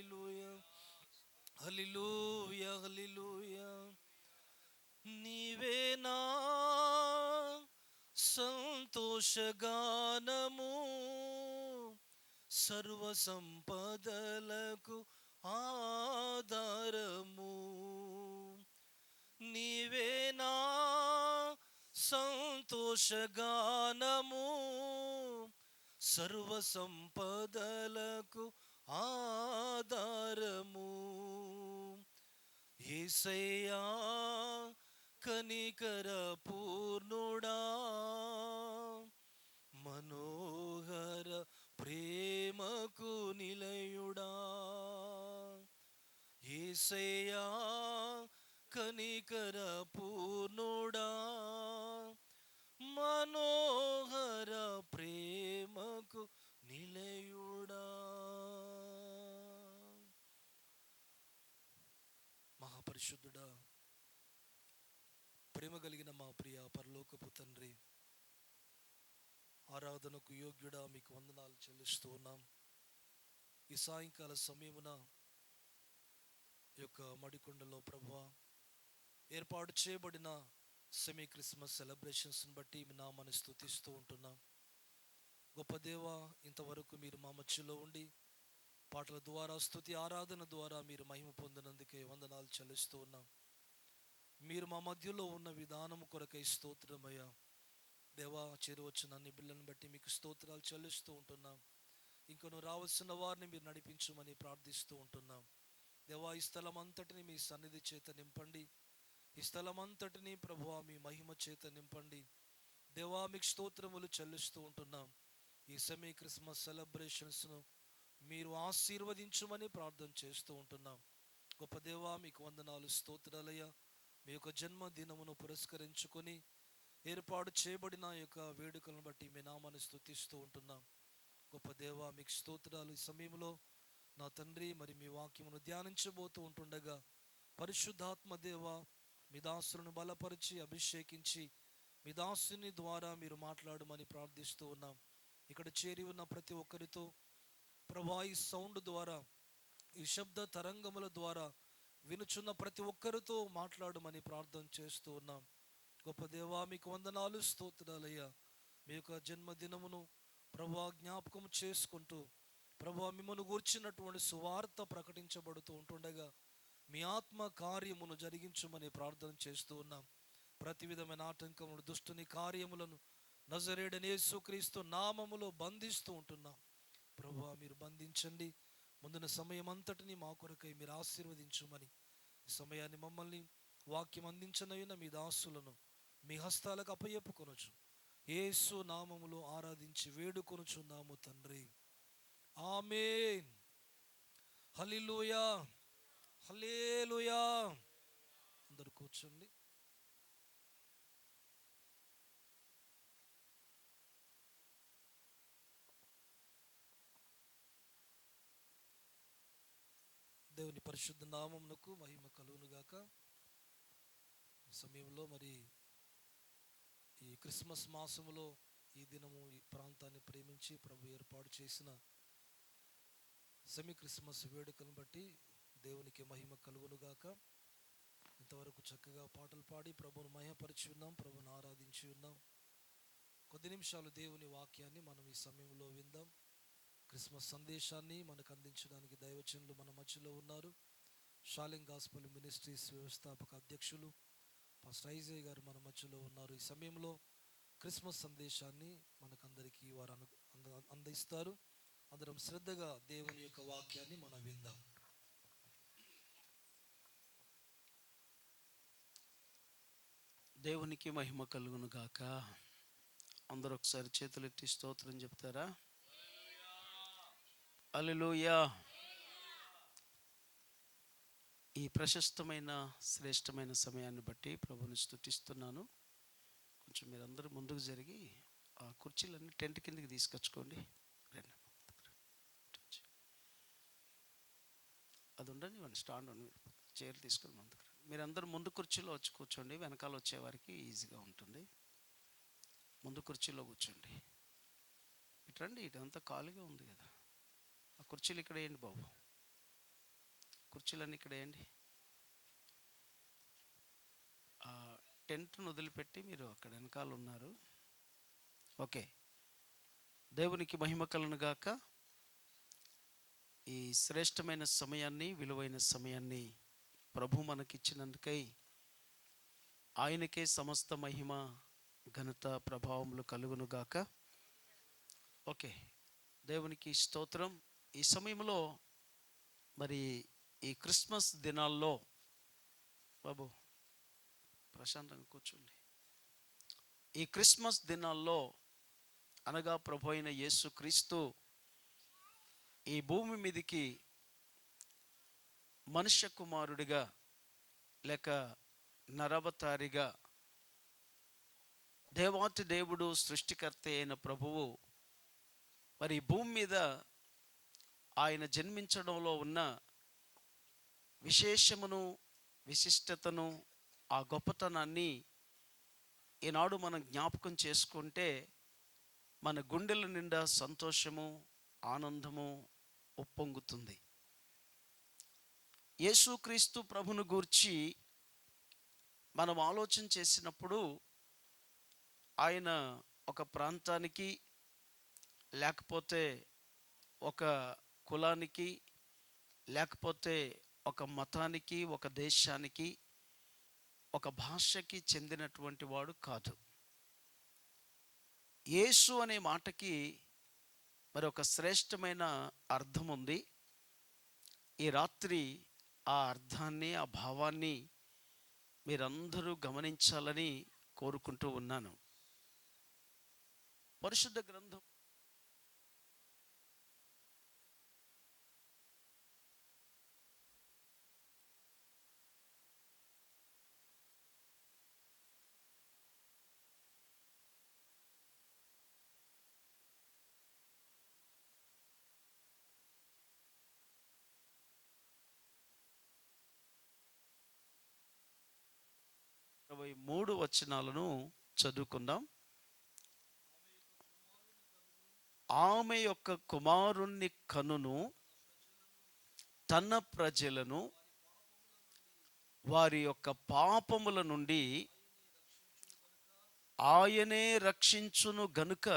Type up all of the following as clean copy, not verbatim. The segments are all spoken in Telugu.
హల్లెలూయా, హల్లెలూయా, హల్లెలూయా. నీవేనా సంతోషగానము, సర్వ సంపదలకు ఆధారము. నీవేనా సంతోషగానము, సర్వ సంపదలకు ఆధారము. యేసయ్యా కనికర పూర్ణుడా, మనోహర ప్రేమకు నిలయుడా. యేసయ్యా కనికర పూర్ణుడా, మనోహర ప్రేమకు నిలయుడా. మహాపరిశుద్ధుడా, ప్రేమ కలిగిన మా ప్రియ పరలోకపు తండ్రి, ఆరాధనకు యోగ్యుడా, మీకు వందనాలు చెల్లిస్తూ ఉన్నాం. ఈ సాయంకాల సమయమున ఈ యొక్క మడికొండలో ప్రభువా ఏర్పాటు చేయబడిన సెమీ క్రిస్మస్ సెలబ్రేషన్స్ని బట్టి మీ నామాన్ని స్తుతిస్తూ ఉంటున్నాం. గొప్ప దేవ, ఇంతవరకు మీరు మా మధ్యలో ఉండి పాటల ద్వారా, స్తుతి ఆరాధన ద్వారా మీరు మహిమ పొందినందుకే వందనాలు చెల్లిస్తూ ఉన్నాం. మీరు మా మధ్యలో ఉన్న విధానము కొరకై స్తోత్రమయ్యా. దేవా, చేరువచ్చిన అన్ని బిళ్ళను బట్టి మీకు స్తోత్రాలు చెల్లిస్తూ ఉంటున్నాం. ఇంకొను రావాల్సిన వారిని మీరు నడిపించమని ప్రార్థిస్తూ ఉంటున్నాం. దేవా, ఈ స్థలం అంతటిని మీ సన్నిధి చేత నింపండి. ఈ స్థలం అంతటిని ప్రభువా మీ మహిమ చేత నింపండి. దేవా, మీకు స్తోత్రములు చెల్లిస్తూ ఉంటున్నాం. ఈ సెమీ క్రిస్మస్ సెలబ్రేషన్స్ను మీరు ఆశీర్వదించమని ప్రార్థన చేస్తూ ఉంటున్నాం. గొప్ప దేవా, మీకు వందనాలు, స్తోత్రాలయ్యా. మీ యొక్క జన్మదినమును పురస్కరించుకొని ఏర్పాటు చేయబడిన యొక్క వేడుకలను బట్టి మీ నామాన్ని స్తుతిస్తూ ఉంటున్నాం. గొప్ప దేవా, మీకు స్తోత్రాలు. ఈ సమయంలో నా తండ్రి మరి మీ వాక్యమును ధ్యానించబోతూ ఉంటుండగా పరిశుద్ధాత్మ దేవ మీ దాసులను బలపరిచి అభిషేకించి మీ దాసుని ద్వారా మీరు మాట్లాడమని ప్రార్థిస్తూ ఉన్నాం. ఇక్కడ చేరి ఉన్న ప్రతి ఒక్కరితో ప్రభా, ఈ సౌండ్ ద్వారా, ఈ శబ్ద తరంగముల ద్వారా వినుచున్న ప్రతి ఒక్కరితో మాట్లాడమని ప్రార్థన చేస్తూ ఉన్నాం. గొప్ప దేవా, మీకు వందనాలు, స్తోత్రాలయ్యా. మీ యొక్క జన్మదినమును ప్రభా జ్ఞాపకం చేసుకుంటూ ప్రభా మిమ్మల్ని గూర్చినటువంటి సువార్త ప్రకటించబడుతూ ఉంటుండగా మీ ఆత్మ కార్యమును జరిగించమని ప్రార్థన చేస్తూ ఉన్నాం. ప్రతి విధమైన ఆటంకములు, దుష్టుని కార్యములను నజరేయుడైన యేసుక్రీస్తు నామములో బంధిస్తూ ఉంటున్నాం. ప్రభువా, మీరు బంధించండి. ముందున సమయం అంతటిని మా కొరకై మీరు ఆశీర్వదించమని, ఈ సమయాన్ని మమ్మల్ని వాక్యం అందించనైనా మీ దాసులను మీ హస్తాలకు అప్పయ్యప్పుకొనొచ్చు యేసు నామములో ఆరాధించి వేడుకొనుచున్నాము తండ్రి. ఆమేన్. హల్లెలూయా, హల్లెలూయా. అందరూ కూర్చోండి. దేవుని పరిశుద్ధ నామమునకు మహిమ కలుగునుగాక. ఈ సమయంలో మరి ఈ క్రిస్మస్ మాసములో ఈ దినము ఈ ప్రాంతాన్ని ప్రేమించి ప్రభు ఏర్పాటు చేసిన సెమీ క్రిస్మస్ వేడుకలను బట్టి దేవునికి మహిమ కలుగునుగాక. ఇంతవరకు చక్కగా పాటలు పాడి ప్రభువును మహిమపరిచి ఉన్నాం, ప్రభువును ఆరాధించి ఉన్నాం. కొద్ది నిమిషాలు దేవుని వాక్యాన్ని మనం ఈ సమయంలో విందాం. క్రిస్మస్ సందేశాన్ని మనకు అందించడానికి దైవజనులు మన మధ్యలో ఉన్నారు. షాలింగ్ గాస్పల్ మినిస్ట్రీస్ వ్యవస్థాపక అధ్యక్షులు పాస్టర్ ఐజయ్ గారు మన మధ్యలో ఉన్నారు. ఈ సమయంలో క్రిస్మస్ సందేశాన్ని మనకందరికీ వారు అందిస్తారు. అందరం శ్రద్ధగా దేవుని యొక్క వాక్యాన్ని మనం విందాం. దేవునికి మహిమ కలుగును గాక. అందరూ ఒకసారి చేతులెత్తి స్తోత్రం చెప్తారా? హల్లెలూయా. ఈ ప్రశస్తమైన శ్రేష్టమైన సమయాన్ని బట్టి ప్రభుని స్తుతిస్తున్నాను. కొంచెం మీరందరూ ముందుకు జరిగి ఆ కుర్చీలన్నీ టెంట్ కిందకి తీసుకొచ్చుకోండి. రండి, అది ఉండని ఇవ్వండి, స్టాండ్ ఉండి చైర్ తీసుకొని ముందుకు రండి. మీరందరూ ముందు కుర్చీలో వచ్చి కూర్చోండి, వెనకాల వచ్చే వారికి ఈజీగా ఉంటుంది. ముందు కుర్చీలో కూర్చోండి. ఇటు రండి, ఇటంతా ఖాళీగా ఉంది కదా. ఆ కుర్చీలు ఇక్కడ వేయండి బాబు. కుర్చీలన్నీ ఇక్కడ వేయండి. టెంట్ను వదిలిపెట్టి మీరు అక్కడ వెనకాల ఉన్నారు. ఓకే, దేవునికి మహిమ కలుగును గాక. ఈ శ్రేష్టమైన సమయాన్ని, విలువైన సమయాన్ని ప్రభు మనకిచ్చినందుకై ఆయనకే సమస్త మహిమ, ఘనత, ప్రభావములు కలుగును గాక. ఓకే, దేవునికి స్తోత్రం. ఈ సమయంలో మరి ఈ క్రిస్మస్ దినాల్లో, బాబు ప్రశాంతంగా కూర్చోండి. ఈ క్రిస్మస్ దినాల్లో అనగా ప్రభు అయిన యేసు క్రీస్తు ఈ భూమి మీదికి మనుష్య కుమారుడిగా లేక నరవతారిగా దేవాతి దేవుడు సృష్టికర్త అయిన ప్రభువు మరి భూమి మీద ఆయన జన్మించడంలో ఉన్న విశేషమును, విశిష్టతను, ఆ గొప్పతనాన్ని ఈనాడు మనం జ్ఞాపకం చేసుకుంటే మన గుండెల నిండా సంతోషము, ఆనందము ఉప్పొంగుతుంది. యేసుక్రీస్తు ప్రభును గూర్చి మనం ఆలోచన చేసినప్పుడు ఆయన ఒక ప్రాంతానికి, లేకపోతే ఒక కులానికి, లేకపోతే ఒక మతానికి, ఒక దేశానికి, ఒక భాషకి చెందినటువంటి వాడు కాదు. యేసు అనే మాటకి మరి ఒక శ్రేష్టమైన అర్థం ఉంది. ఈ రాత్రి ఆ అర్థాన్ని, ఆ భావాన్ని మీరందరూ గమనించాలని కోరుకుంటూ ఉన్నాను. పరిశుద్ధ గ్రంథం ఇరవై 23 వచనాలను చదువుకుందాం. ఆమె యొక్క కుమారుణ్ణి కనును, తన ప్రజలను వారి యొక్క పాపముల నుండి ఆయనే రక్షించును గనుక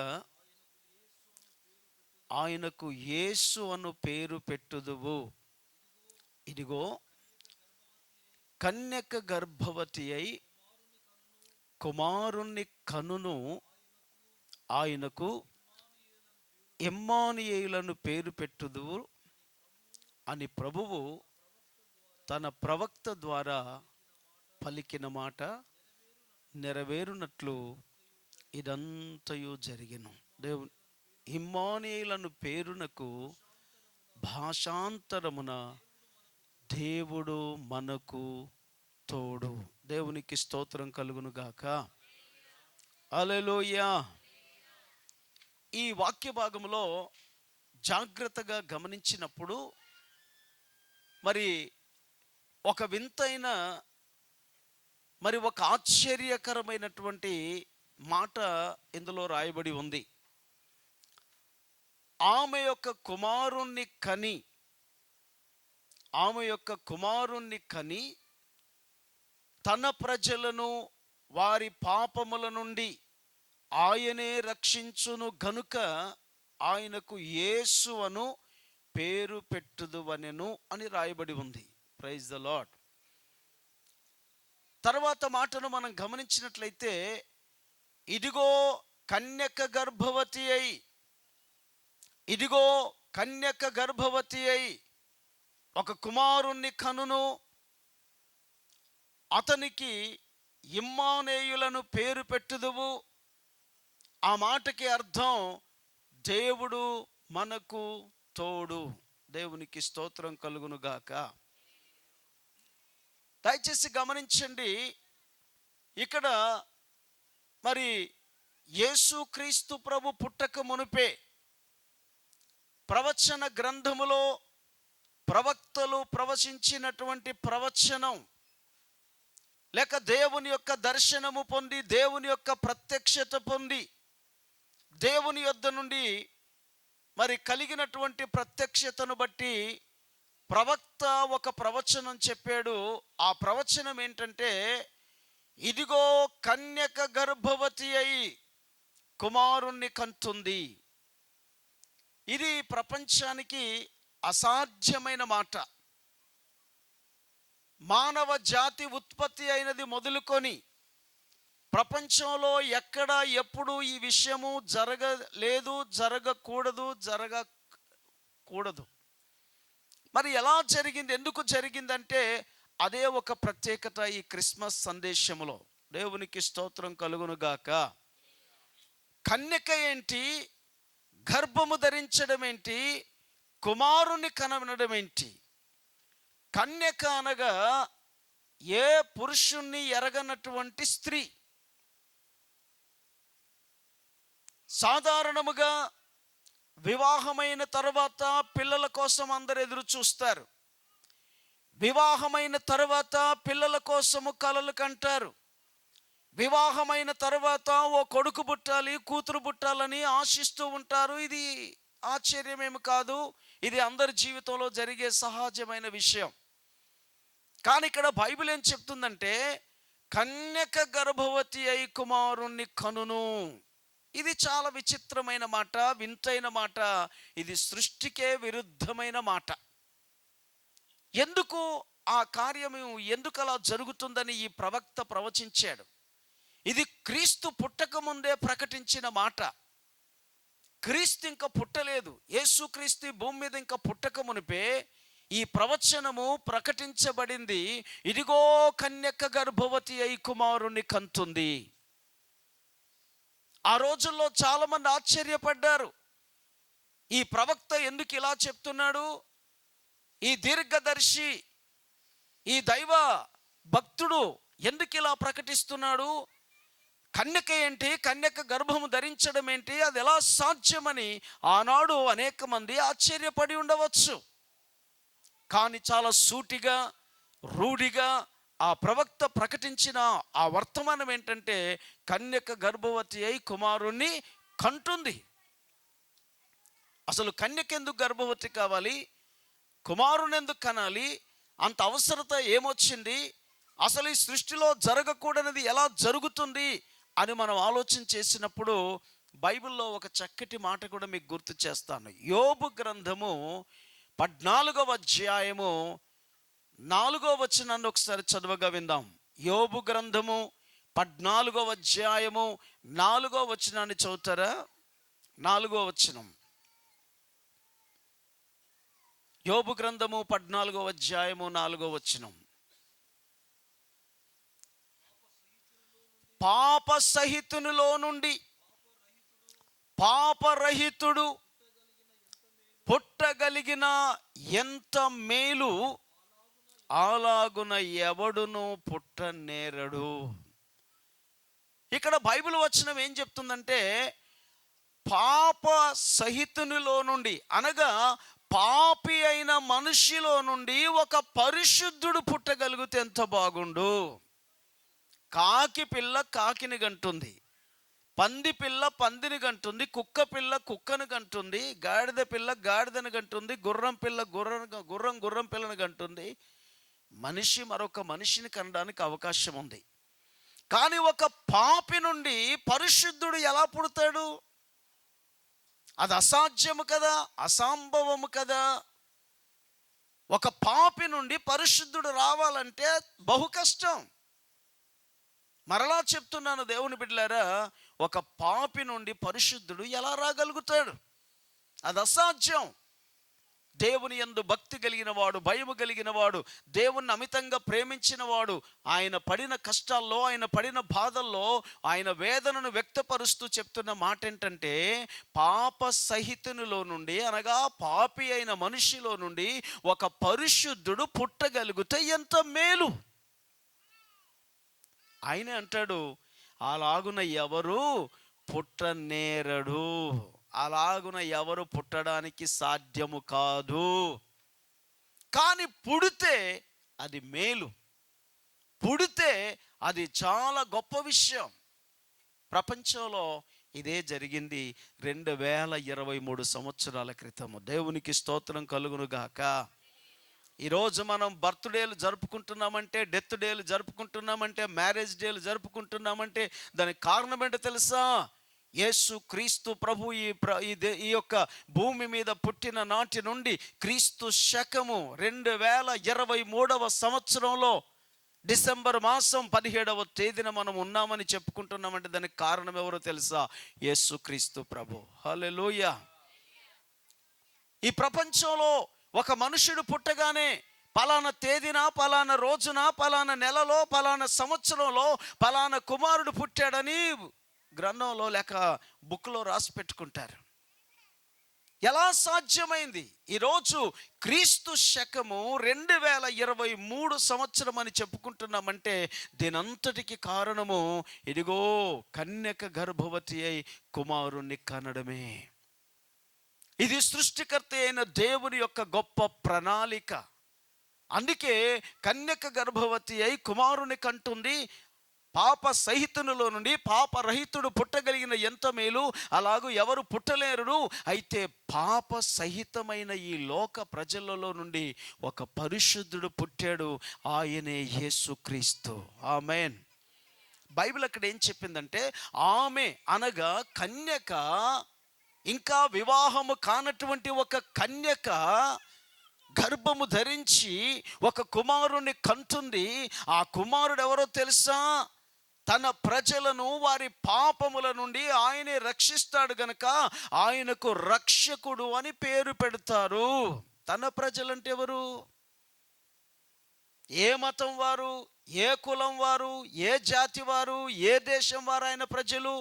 ఆయనకు యేసు అను పేరు పెట్టుదువు. ఇదిగో కన్యక గర్భవతి అయి కుమారుణ్ణి కనును, ఆయనకు ఇమ్మానుయేలును పేరు పెట్టుదువు అని ప్రభువు తన ప్రవక్త ద్వారా పలికిన మాట నెరవేరునట్లు ఇదంతయు జరిగెను. దేవుని ఇమ్మానుయేలు పేరునకు భాషాంతరమున దేవుడు మనకు తోడు. దేవునికి స్తోత్రం కలుగును గాక. హల్లెలూయా. ఈ వాక్య భాగంలో జాగ్రత్తగా గమనించినప్పుడు మరి ఒక వింతైన, మరి ఒక ఆశ్చర్యకరమైనటువంటి మాట ఇందులో రాయబడి ఉంది. ఆమె యొక్క కుమారుణ్ణి కని, ఆమె యొక్క కుమారుణ్ణి కని తన ప్రజలను వారి పాపముల నుండి ఆయనే రక్షించును గనుక ఆయనకు యేసు అను పేరు పెట్టుదువనెను అని రాయబడి ఉంది. Praise the lord. తర్వాత మాటను మనం గమనించినట్లయితే, ఇదిగో కన్యక గర్భవతి అయి, ఇదిగో కన్యక గర్భవతి అయి ఒక కుమారుణ్ణి కనును, అతనికి ఇమ్మానుయేలును పేరు పెట్టుదువు. ఆ మాటకి అర్థం దేవుడు మనకు తోడు. దేవునికి స్తోత్రం కలుగును గాక. దయచేసి గమనించండి, ఇక్కడ మరి యేసుక్రీస్తు ప్రభు పుట్టక మునుపే ప్రవచన గ్రంథములో ప్రవక్తలు ప్రవచించినటువంటి ప్రవచనం, లేక దేవుని యొక్క దర్శనము పొంది, దేవుని యొక్క ప్రత్యక్షత పొంది, దేవుని యొద్ద నుండి మరి కలిగినటువంటి ప్రత్యక్షతను బట్టి ప్రవక్త ఒక ప్రవచనం చెప్పాడు. ఆ ప్రవచనం ఏంటంటే, ఇదిగో కన్యక గర్భవతి అయి కుమారుణ్ణి కంటుంది. ఇది ప్రపంచానికి అసాధ్యమైన మాట. మానవ జాతి ఉత్పత్తి అయినది మొదలుకొని ప్రపంచంలో ఎక్కడ ఎప్పుడు ఈ విషయము జరగలేదు, జరగకూడదు. మరి ఎలా జరిగింది, ఎందుకు జరిగిందంటే అదే ఒక ప్రత్యేకత ఈ క్రిస్మస్ సందేశంలో. దేవునికి స్తోత్రం కలుగును గాక. కన్యక ఏంటి, గర్భము ధరించడం ఏంటి, కుమారుని కనడం ఏంటి? కన్యక అనగా ఏ పురుషుణ్ణి ఎరగనటువంటి స్త్రీ. సాధారణముగా వివాహమైన తర్వాత పిల్లల కోసం అందరు ఎదురు చూస్తారు. వివాహమైన తర్వాత పిల్లల కోసము కలలు కంటారు. వివాహమైన తర్వాత ఓ కొడుకు పుట్టాలి, కూతురు పుట్టాలని ఆశిస్తూ ఉంటారు. ఇది ఆశ్చర్యమేమి కాదు, ఇది అందరి జీవితంలో జరిగే సహజమైన విషయం. కానీ ఇక్కడ బైబిల్ ఏం చెప్తుందంటే, కన్యక గర్భవతి అయి కుమారుణ్ణి కనును. ఇది చాలా విచిత్రమైన మాట, వింతైన మాట. ఇది సృష్టికే విరుద్ధమైన మాట. ఎందుకు ఆ కార్యము ఎందుకు అలా జరుగుతుందని ఈ ప్రవక్త ప్రవచించాడు. ఇది క్రీస్తు పుట్టక ముందే ప్రకటించిన మాట. క్రీస్తు ఇంకా పుట్టలేదు, యేసుక్రీస్తు భూమి మీద ఇంకా పుట్టక మునిపే ఈ ప్రవచనము ప్రకటించబడింది. ఇదిగో కన్యక గర్భవతి అయి కుమారుణ్ణి కంటుంది. ఆ రోజుల్లో చాలా మంది ఆశ్చర్యపడ్డారు. ఈ ప్రవక్త ఎందుకు ఇలా చెప్తున్నాడు, ఈ దీర్ఘదర్శి, ఈ దైవ భక్తుడు ఎందుకు ఇలా ప్రకటిస్తున్నాడు? కన్యక ఏంటి, కన్యక గర్భము ధరించడం ఏంటి, అది ఎలా సాధ్యమని ఆనాడు అనేక మంది ఆశ్చర్యపడి ఉండవచ్చు. కానీ చాలా సూటిగా, రూఢిగా ఆ ప్రవక్త ప్రకటించిన ఆ వర్తమానం ఏంటంటే, కన్యక గర్భవతి అయి కుమారుణ్ణి కంటుంది. అసలు కన్యక ఎందుకు గర్భవతి కావాలి, కుమారుని ఎందుకు కనాలి, అంత అవసరత ఏమొచ్చింది, అసలు ఈ సృష్టిలో జరగకూడనిది ఎలా జరుగుతుంది అని మనం ఆలోచన చేసినప్పుడు బైబిల్లో ఒక చక్కటి మాట కూడా మీకు గుర్తు చేస్తాను. యోబు గ్రంథము 14వ అధ్యాయము 4వ వచనాన్ని ఒకసారి చదవగా విందాం. యోబు గ్రంథము 14వ అధ్యాయము 4వ వచనాన్ని చదువుతారా? 4వ వచనం. యోబు గ్రంథము 14వ అధ్యాయము 4వ వచనం. పాప సహితునిలో నుండి పాపరహితుడు పుట్టగలిగిన ఎంత మేలు, అలాగున ఎవడును పుట్టనేరడు. ఇక్కడ బైబిల్ వచనం ఏం చెప్తుందంటే, పాప సహితునిలో నుండి అనగా పాపి అయిన మనిషిలో నుండి ఒక పరిశుద్ధుడు పుట్టగలిగితే ఎంత బాగుండు. కాకి పిల్ల కాకిని కంటుంది, పంది పిల్ల పందిని కంటుంది, కుక్క పిల్ల కుక్కను కంటుంది, గాడిద పిల్ల గాడిదను కంటుంది, గుర్రం పిల్ల గుర్రం పిల్లను కంటుంది. మనిషి మరొక మనిషిని కనడానికి అవకాశం ఉంది. కానీ ఒక పాపి నుండి పరిశుద్ధుడు ఎలా పుడతాడు? అది అసాధ్యము కదా, అసంభవము కదా. ఒక పాపి నుండి పరిశుద్ధుడు రావాలంటే బహు కష్టం. మరలా చెప్తున్నాను దేవుని బిడ్డలారా, ఒక పాపి నుండి పరిశుద్ధుడు ఎలా రాగలుగుతాడు? అది అసాధ్యం. దేవుని యందు భక్తి కలిగిన వాడు, భయము కలిగిన వాడు, దేవుణ్ణి అమితంగా ప్రేమించిన వాడు, ఆయన పడిన కష్టాల్లో, ఆయన పడిన బాధల్లో, ఆయన వేదనను వ్యక్తపరుస్తూ చెప్తున్న మాట ఏంటంటే, పాప సహితునిలో నుండి అనగా పాపి అయిన మనిషిలో నుండి ఒక పరిశుద్ధుడు పుట్టగలిగితే ఎంత మేలు. ఆయన అంటాడు, అలాగున ఎవరు పుట్టనేరడు, అలాగున ఎవరు పుట్టడానికి సాధ్యము కాదు. కానీ పుడితే అది మేలు, పుడితే అది చాలా గొప్ప విషయం. ప్రపంచంలో ఇదే జరిగింది 2023 సంవత్సరాల క్రితము. దేవునికి స్తోత్రం కలుగును గాక. ఈరోజు మనం బర్త్డేలు జరుపుకుంటున్నామంటే, డెత్ డేలు జరుపుకుంటున్నామంటే, మ్యారేజ్ డేలు జరుపుకుంటున్నామంటే దానికి కారణం ఏంటో తెలుసా? యేసు క్రీస్తు ప్రభు ఈ యొక్క భూమి మీద పుట్టిన నాటి నుండి క్రీస్తు శకము 2023 సంవత్సరంలో డిసెంబర్ మాసం 17వ తేదీన మనం ఉన్నామని చెప్పుకుంటున్నామంటే దానికి కారణం ఎవరో తెలుసా? యేసు క్రీస్తు ప్రభు. హల్లెలూయా. ఈ ప్రపంచంలో ఒక మనుషుడు పుట్టగానే పలానా తేదీన, పలానా రోజున, పలానా నెలలో, పలానా సంవత్సరంలో పలానా కుమారుడు పుట్టాడని గ్రంథంలో లేక బుక్లో రాసి పెట్టుకుంటారు. ఎలా సాధ్యమైంది? ఈరోజు క్రీస్తు శకము 2023 సంవత్సరం అని చెప్పుకుంటున్నామంటే దీనంతటికి కారణము ఇదిగో కన్యక గర్భవతి అయి కుమారుణ్ణి కనడమే. ఇది సృష్టికర్త అయిన దేవుని యొక్క గొప్ప ప్రణాళిక. అందుకే కన్యక గర్భవతి అయి కుమారుని కంటుంది. పాప సహితునిలో నుండి పాపరహితుడు పుట్టగలిగిన ఎంత మేలు, అలాగూ ఎవరు పుట్టలేరు. అయితే పాప సహితమైన ఈ లోక ప్రజలలో నుండి ఒక పరిశుద్ధుడు పుట్టాడు, ఆయనే యేసుక్రీస్తు. ఆమేన్. బైబిల్ అక్కడ ఏం చెప్పిందంటే, ఆమె అనగా కన్యక, ఇంకా వివాహము కానటువంటి ఒక కన్యక గర్భము ధరించి ఒక కుమారుని కంటుంది. ఆ కుమారుడు ఎవరో తెలుసా? తన ప్రజలను వారి పాపముల నుండి ఆయనే రక్షిస్తాడు గనక ఆయనకు రక్షకుడు అని పేరు పెడతారు. తన ప్రజలంటే ఎవరు? ఏ మతం వారు, ఏ కులం వారు, ఏ జాతి వారు, ఏ దేశం వారు ఆయన ప్రజలు?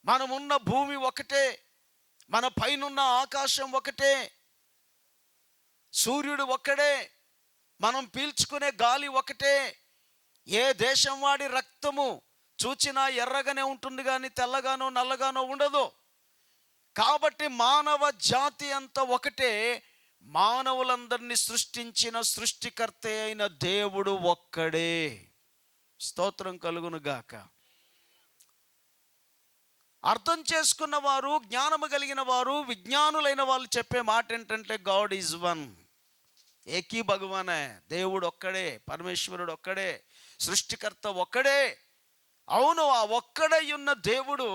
మనమున్న భూమి ఒకటే, మన పైనున్న ఆకాశం ఒకటే, సూర్యుడు ఒక్కడే, మనం పీల్చుకునే గాలి ఒకటే. ఏ దేశం వాడి రక్తము చూచినా ఎర్రగానే ఉంటుంది కానీ తెల్లగానో నల్లగానో ఉండదు. కాబట్టి మానవ జాతి అంతా ఒకటే. మానవులందరినీ సృష్టించిన సృష్టికర్త అయిన దేవుడు ఒక్కడే. స్తోత్రం కలుగును గాక. అర్థం చేసుకున్న వారు, జ్ఞానము కలిగిన వారు, విజ్ఞానులైన వాళ్ళు చెప్పే మాట ఏంటంటే గాడ్ ఈజ్ వన్. ఏకీ భగవానే, దేవుడు ఒక్కడే, పరమేశ్వరుడు ఒక్కడే, సృష్టికర్త ఒక్కడే. అవును, ఆ ఒక్కడై ఉన్న దేవుడు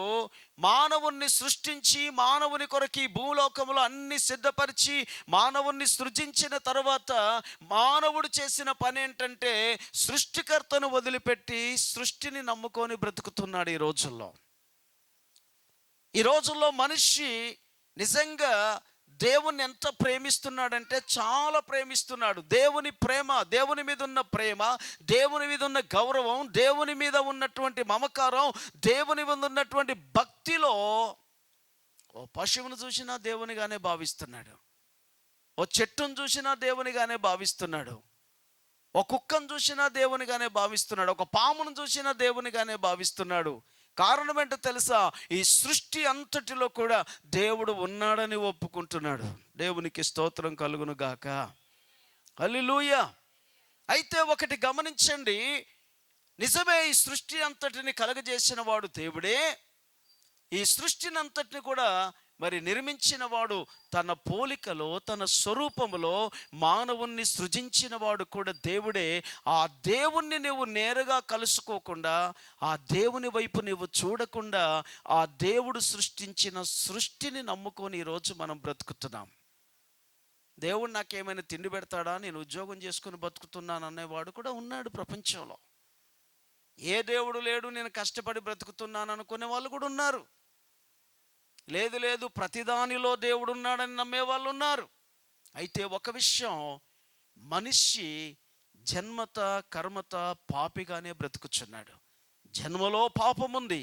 మానవుణ్ణి సృష్టించి మానవుని కొరకు ఈ భూలోకములో అన్ని సిద్ధపరిచి మానవుణ్ణి సృజించిన తర్వాత మానవుడు చేసిన పని ఏంటంటే సృష్టికర్తను వదిలిపెట్టి సృష్టిని నమ్ముకొని బ్రతుకుతున్నాడు. ఈ రోజుల్లో మనిషి నిజంగా దేవుణ్ణి ఎంత ప్రేమిస్తున్నాడంటే చాలా ప్రేమిస్తున్నాడు. దేవుని ప్రేమ, దేవుని మీద ఉన్న ప్రేమ, దేవుని మీద ఉన్న గౌరవం, దేవుని మీద ఉన్నటువంటి మమకారం, దేవుని మీద ఉన్నటువంటి భక్తిలో ఓ పశువును చూసినా దేవునిగానే భావిస్తున్నాడు, ఓ చెట్టును చూసినా దేవునిగానే భావిస్తున్నాడు, ఓ కుక్కను చూసినా దేవునిగానే భావిస్తున్నాడు, ఒక పామును చూసినా దేవునిగానే భావిస్తున్నాడు. కారణం ఏంటో తెలుసా? ఈ సృష్టి అంతటిలో కూడా దేవుడు ఉన్నాడని ఒప్పుకుంటున్నాడు. దేవునికి స్తోత్రం కలుగును గాక. హల్లెలూయా. అయితే ఒకటి గమనించండి, నిజమే ఈ సృష్టి అంతటిని కలగజేసిన వాడు దేవుడే. ఈ సృష్టిని అంతటిని కూడా మరి నిర్మించిన వాడు తన పోలికలో, తన స్వరూపములో మానవుణ్ణి సృజించిన వాడు కూడా దేవుడే. ఆ దేవుణ్ణి నువ్వు నేరుగా కలుసుకోకుండా, ఆ దేవుని వైపు నువ్వు చూడకుండా, ఆ దేవుడు సృష్టించిన సృష్టిని నమ్ముకొని ఈరోజు మనం బ్రతుకుతున్నాం. దేవుడు నాకేమైనా తిండి పెడతాడా, నేను ఉద్యోగం చేసుకుని బతుకుతున్నాను అనేవాడు కూడా ఉన్నాడు ప్రపంచంలో. ఏ దేవుడు లేడు, నేను కష్టపడి బ్రతుకుతున్నాను అనుకునే వాళ్ళు కూడా ఉన్నారు. లేదు లేదు ప్రతిదానిలో దేవుడు ఉన్నాడని నమ్మే వాళ్ళు ఉన్నారు. అయితే ఒక విషయం, మనిషి జన్మత కర్మత పాపిగానే బ్రతుకుచున్నాడు. జన్మలో పాపముంది,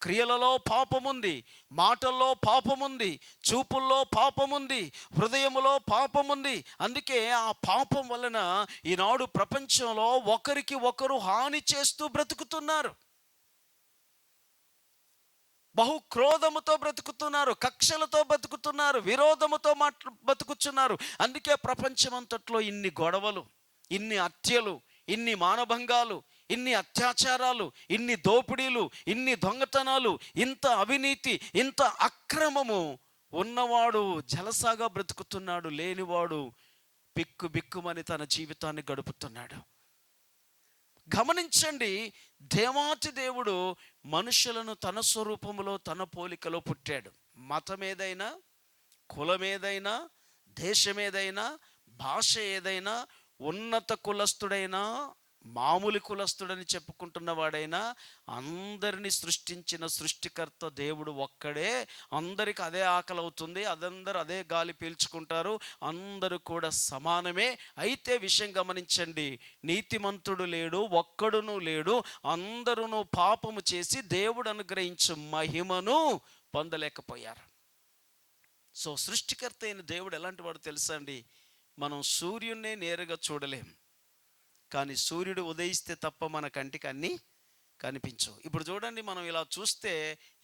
క్రియలలో పాపముంది, మాటల్లో పాపముంది, చూపుల్లో పాపముంది, హృదయములో పాపముంది. అందుకే ఆ పాపం వలన ఈనాడు ప్రపంచంలో ఒకరికి ఒకరు హాని చేస్తూ బ్రతుకుతున్నారు. బహు క్రోధముతో బ్రతుకుతున్నారు, కక్షలతో బ్రతుకుతున్నారు, విరోధముతో బ్రతుకుతున్నారు. అందుకే ప్రపంచమంతట్లో ఇన్ని గొడవలు, ఇన్ని హత్యలు, ఇన్ని మానభంగాలు, ఇన్ని అత్యాచారాలు, ఇన్ని దోపిడీలు, ఇన్ని దొంగతనాలు, ఇంత అవినీతి, ఇంత అక్రమము ఉన్నవాడు జలసాగా బ్రతుకుతున్నాడు, లేనివాడు బిక్కు బిక్కుమని తన జీవితాన్ని గడుపుతున్నాడు. గమనించండి, దేవాతి దేవుడు మనుషులను తన స్వరూపములో తన పోలికలో పుట్టాడు. మతం ఏదైనా, కులం ఏదైనా, దేశం ఏదైనా, భాష ఏదైనా, ఉన్నత కులస్తుడైనా మామూలు కులస్తుడని చెప్పుకుంటున్న వాడైనా, అందరినీ సృష్టించిన సృష్టికర్త దేవుడు ఒక్కడే. అందరికి అదే ఆకలి అవుతుంది, అందరూ అదే గాలి పీల్చుకుంటారు, అందరూ కూడా సమానమే. అయితే విషయం గమనించండి, నీతిమంతుడు లేడు, ఒక్కడును లేడు. అందరూ పాపము చేసి దేవుడు అనుగ్రహించు మహిమను పొందలేకపోయారు. సో సృష్టికర్త అయిన దేవుడు ఎలాంటి వాడు తెలుసా అండి? మనం సూర్యున్నే నేరుగా చూడలేం, కానీ సూర్యుడు ఉదయిస్తే తప్ప మన కంటికి అన్నీ కనిపించవు. ఇప్పుడు చూడండి, మనం ఇలా చూస్తే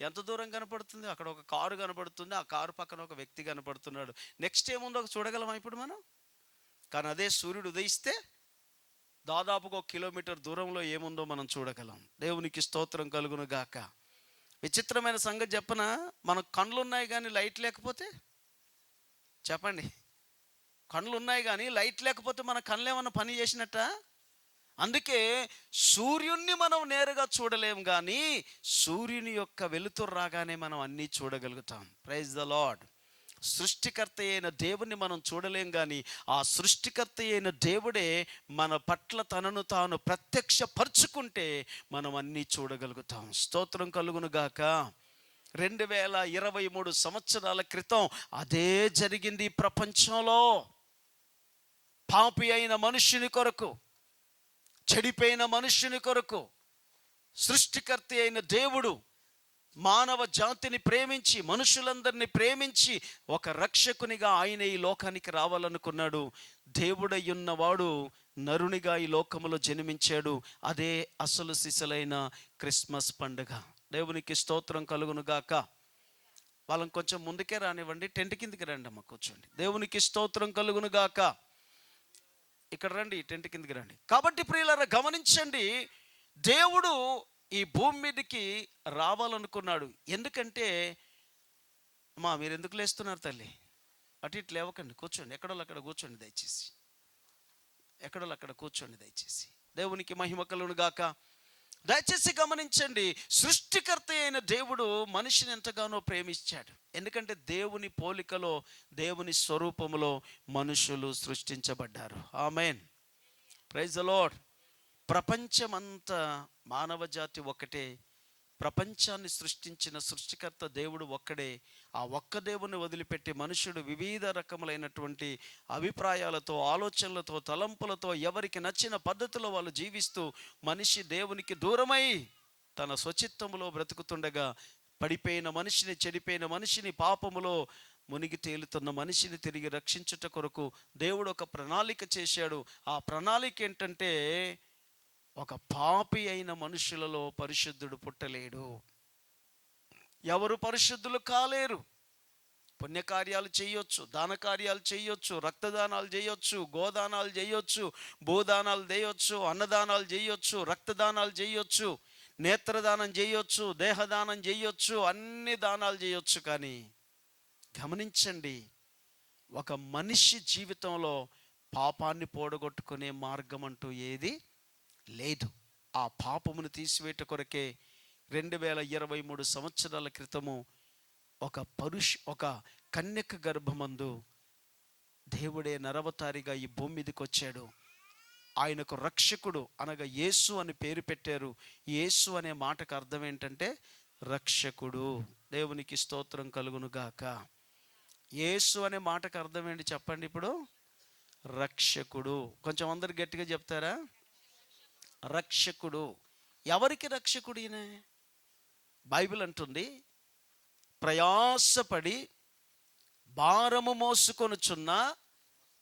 ఎంత దూరం కనపడుతుంది? అక్కడ ఒక కారు కనపడుతుంది, ఆ కారు పక్కన ఒక వ్యక్తి కనపడుతున్నాడు. నెక్స్ట్ ఏముందో చూడగలమా ఇప్పుడు మనం? కానీ అదే సూర్యుడు ఉదయిస్తే దాదాపుగా 1 కిలోమీటర్ దూరంలో ఏముందో మనం చూడగలం. దేవునికి స్తోత్రం కలుగును గాక. విచిత్రమైన సంగతి చెప్పనా? మనకు కళ్ళు ఉన్నాయి కానీ లైట్ లేకపోతే, చెప్పండి, కళ్ళు ఉన్నాయి కానీ లైట్ లేకపోతే మన కళ్ళు ఏమన్నా పని చేసినట్ట? అందుకే సూర్యుణ్ణి మనం నేరుగా చూడలేం, కానీ సూర్యుని యొక్క వెలుతురు రాగానే మనం అన్నీ చూడగలుగుతాం. Praise the lord. సృష్టికర్త అయిన దేవుణ్ణి మనం చూడలేం, కానీ ఆ సృష్టికర్త అయిన దేవుడే మన పట్ల తనను తాను ప్రత్యక్షపరుచుకుంటే మనం అన్నీ చూడగలుగుతాం. స్తోత్రం కలుగును గాక. 2023 సంవత్సరాల క్రితం అదే జరిగింది ఈ ప్రపంచంలో. పాపి అయిన మనుష్యుని కొరకు, చెడిపోయిన మనుష్యుని కొరకు సృష్టికర్త అయిన దేవుడు మానవ జాతిని ప్రేమించి, మనుషులందరినీ ప్రేమించి ఒక రక్షకునిగా ఆయన ఈ లోకానికి రావాలనుకున్నాడు. దేవుడయ్యున్నవాడు నరునిగా ఈ లోకములో జన్మించాడు. అదే అసలు సిసలైన క్రిస్మస్ పండుగ. దేవునికి స్తోత్రం కలుగును గాక. వాళ్ళని కొంచెం ముందుకే రానివ్వండి, టెంట్ కిందికి రండి అమ్మ, కూర్చోండి. దేవునికి స్తోత్రం కలుగును గాక. ఇక్కడ రండి, టెంట్ కిందికి రండి. కాబట్టి ప్రియులారా గమనించండి, దేవుడు ఈ భూమి మీదకి రావాలనుకున్నాడు. ఎందుకంటే అమ్మా, మీరు ఎందుకు లేస్తున్నారు తల్లి? అటు ఇటు లేవకండి, కూర్చోండి. ఎక్కడోళ్ళు అక్కడ కూర్చోండి దయచేసి, ఎక్కడోళ్ళు అక్కడ కూర్చోండి దయచేసి. దేవునికి మహిమ కలుగును గాక. దయచేసి గమనించండి, సృష్టికర్త అయిన దేవుడు మనిషిని ఎంతగానో ప్రేమించాడు. ఎందుకంటే దేవుని పోలికలో, దేవుని స్వరూపములో మనుషులు సృష్టించబడ్డారు. ఆమేన్. Praise the lord. ప్రపంచమంతా మానవ జాతి ఒక్కటే. ప్రపంచాన్ని సృష్టించిన సృష్టికర్త దేవుడు ఒక్కడే. ఆ ఒక్క దేవుని వదిలిపెట్టి మనుషుడు వివిధ రకములైనటువంటి అభిప్రాయాలతో, ఆలోచనలతో, తలంపులతో, ఎవరికి నచ్చిన పద్ధతిలో వాళ్ళు జీవిస్తూ మనిషి దేవునికి దూరమై తన స్వచిత్తములో బ్రతుకుతుండగా, పడిపోయిన మనిషిని, చెడిపోయిన మనిషిని, పాపములో మునిగి తేలుతున్న మనిషిని తిరిగి రక్షించుట కొరకు దేవుడు ఒక ప్రణాళిక చేశాడు. ఆ ప్రణాళిక ఏంటంటే, ఒక పాపి అయిన మనుషులలో పరిశుద్ధుడు పుట్టలేడు. ఎవరు పరిశుద్ధులు కాలేరు. పుణ్యకార్యాలు చేయొచ్చు, దాన కార్యాలు చేయొచ్చు, రక్తదానాలు చేయొచ్చు, గోదానాలు చేయొచ్చు, భూదానాలు చేయొచ్చు, అన్నదానాలు చేయొచ్చు, రక్తదానాలు చేయొచ్చు, నేత్రదానం చేయొచ్చు, దేహదానం చేయొచ్చు, అన్ని దానాలు చేయొచ్చు. కానీ గమనించండి, ఒక మనిషి జీవితంలో పాపాన్ని పోడగొట్టుకునే మార్గం అంటూ ఏది లేదు. ఆ పాపమును తీసివేట కొరకే 2023 సంవత్సరాల క్రితము ఒక కన్యక గర్భమందు దేవుడే నరవతారిగా ఈ భూమి మీదకి వచ్చాడు. ఆయనకు రక్షకుడు అనగా యేసు అని పేరు పెట్టారు. యేసు అనే మాటకు అర్థం ఏంటంటే రక్షకుడు. దేవునికి స్తోత్రం కలుగును గాక. యేసు అనే మాటకు అర్థం ఏంటి చెప్పండి ఇప్పుడు? రక్షకుడు. కొంచెం అందరు గట్టిగా చెప్తారా? రక్షకుడు. ఎవరికి రక్షకుడు ఈయన? బైబిల్ అంటుంది, ప్రయాసపడి భారము మోసుకొనుచున్న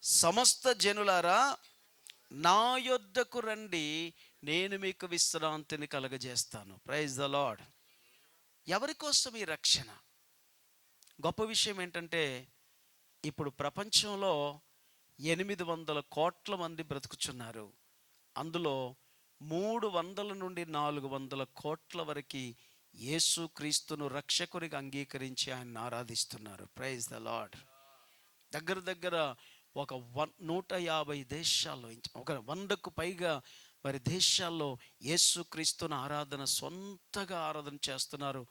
సమస్త జనులారా నా యొద్దకు రండి, నేను మీకు విశ్రాంతిని కలగజేస్తాను. Praise the lord. ఎవరి కోసం ఈ రక్షణ? గొప్ప విషయం ఏంటంటే, ఇప్పుడు ప్రపంచంలో 800 కోట్ల మంది బ్రతుకుచున్నారు. అందులో 300 నుండి 400 కోట్ల వరకు యేసు క్రీస్తును రక్షకునిగా అంగీకరించి ఆయన్ని ఆరాధిస్తున్నారు. Praise the lord. దగ్గర దగ్గర ఒక 150 దేశాల్లో, ఒక 100కు పైగా మరి దేశాల్లో యేసుక్రీస్తుని ఆరాధన సొంతగా ఆరాధన చేస్తున్నారు.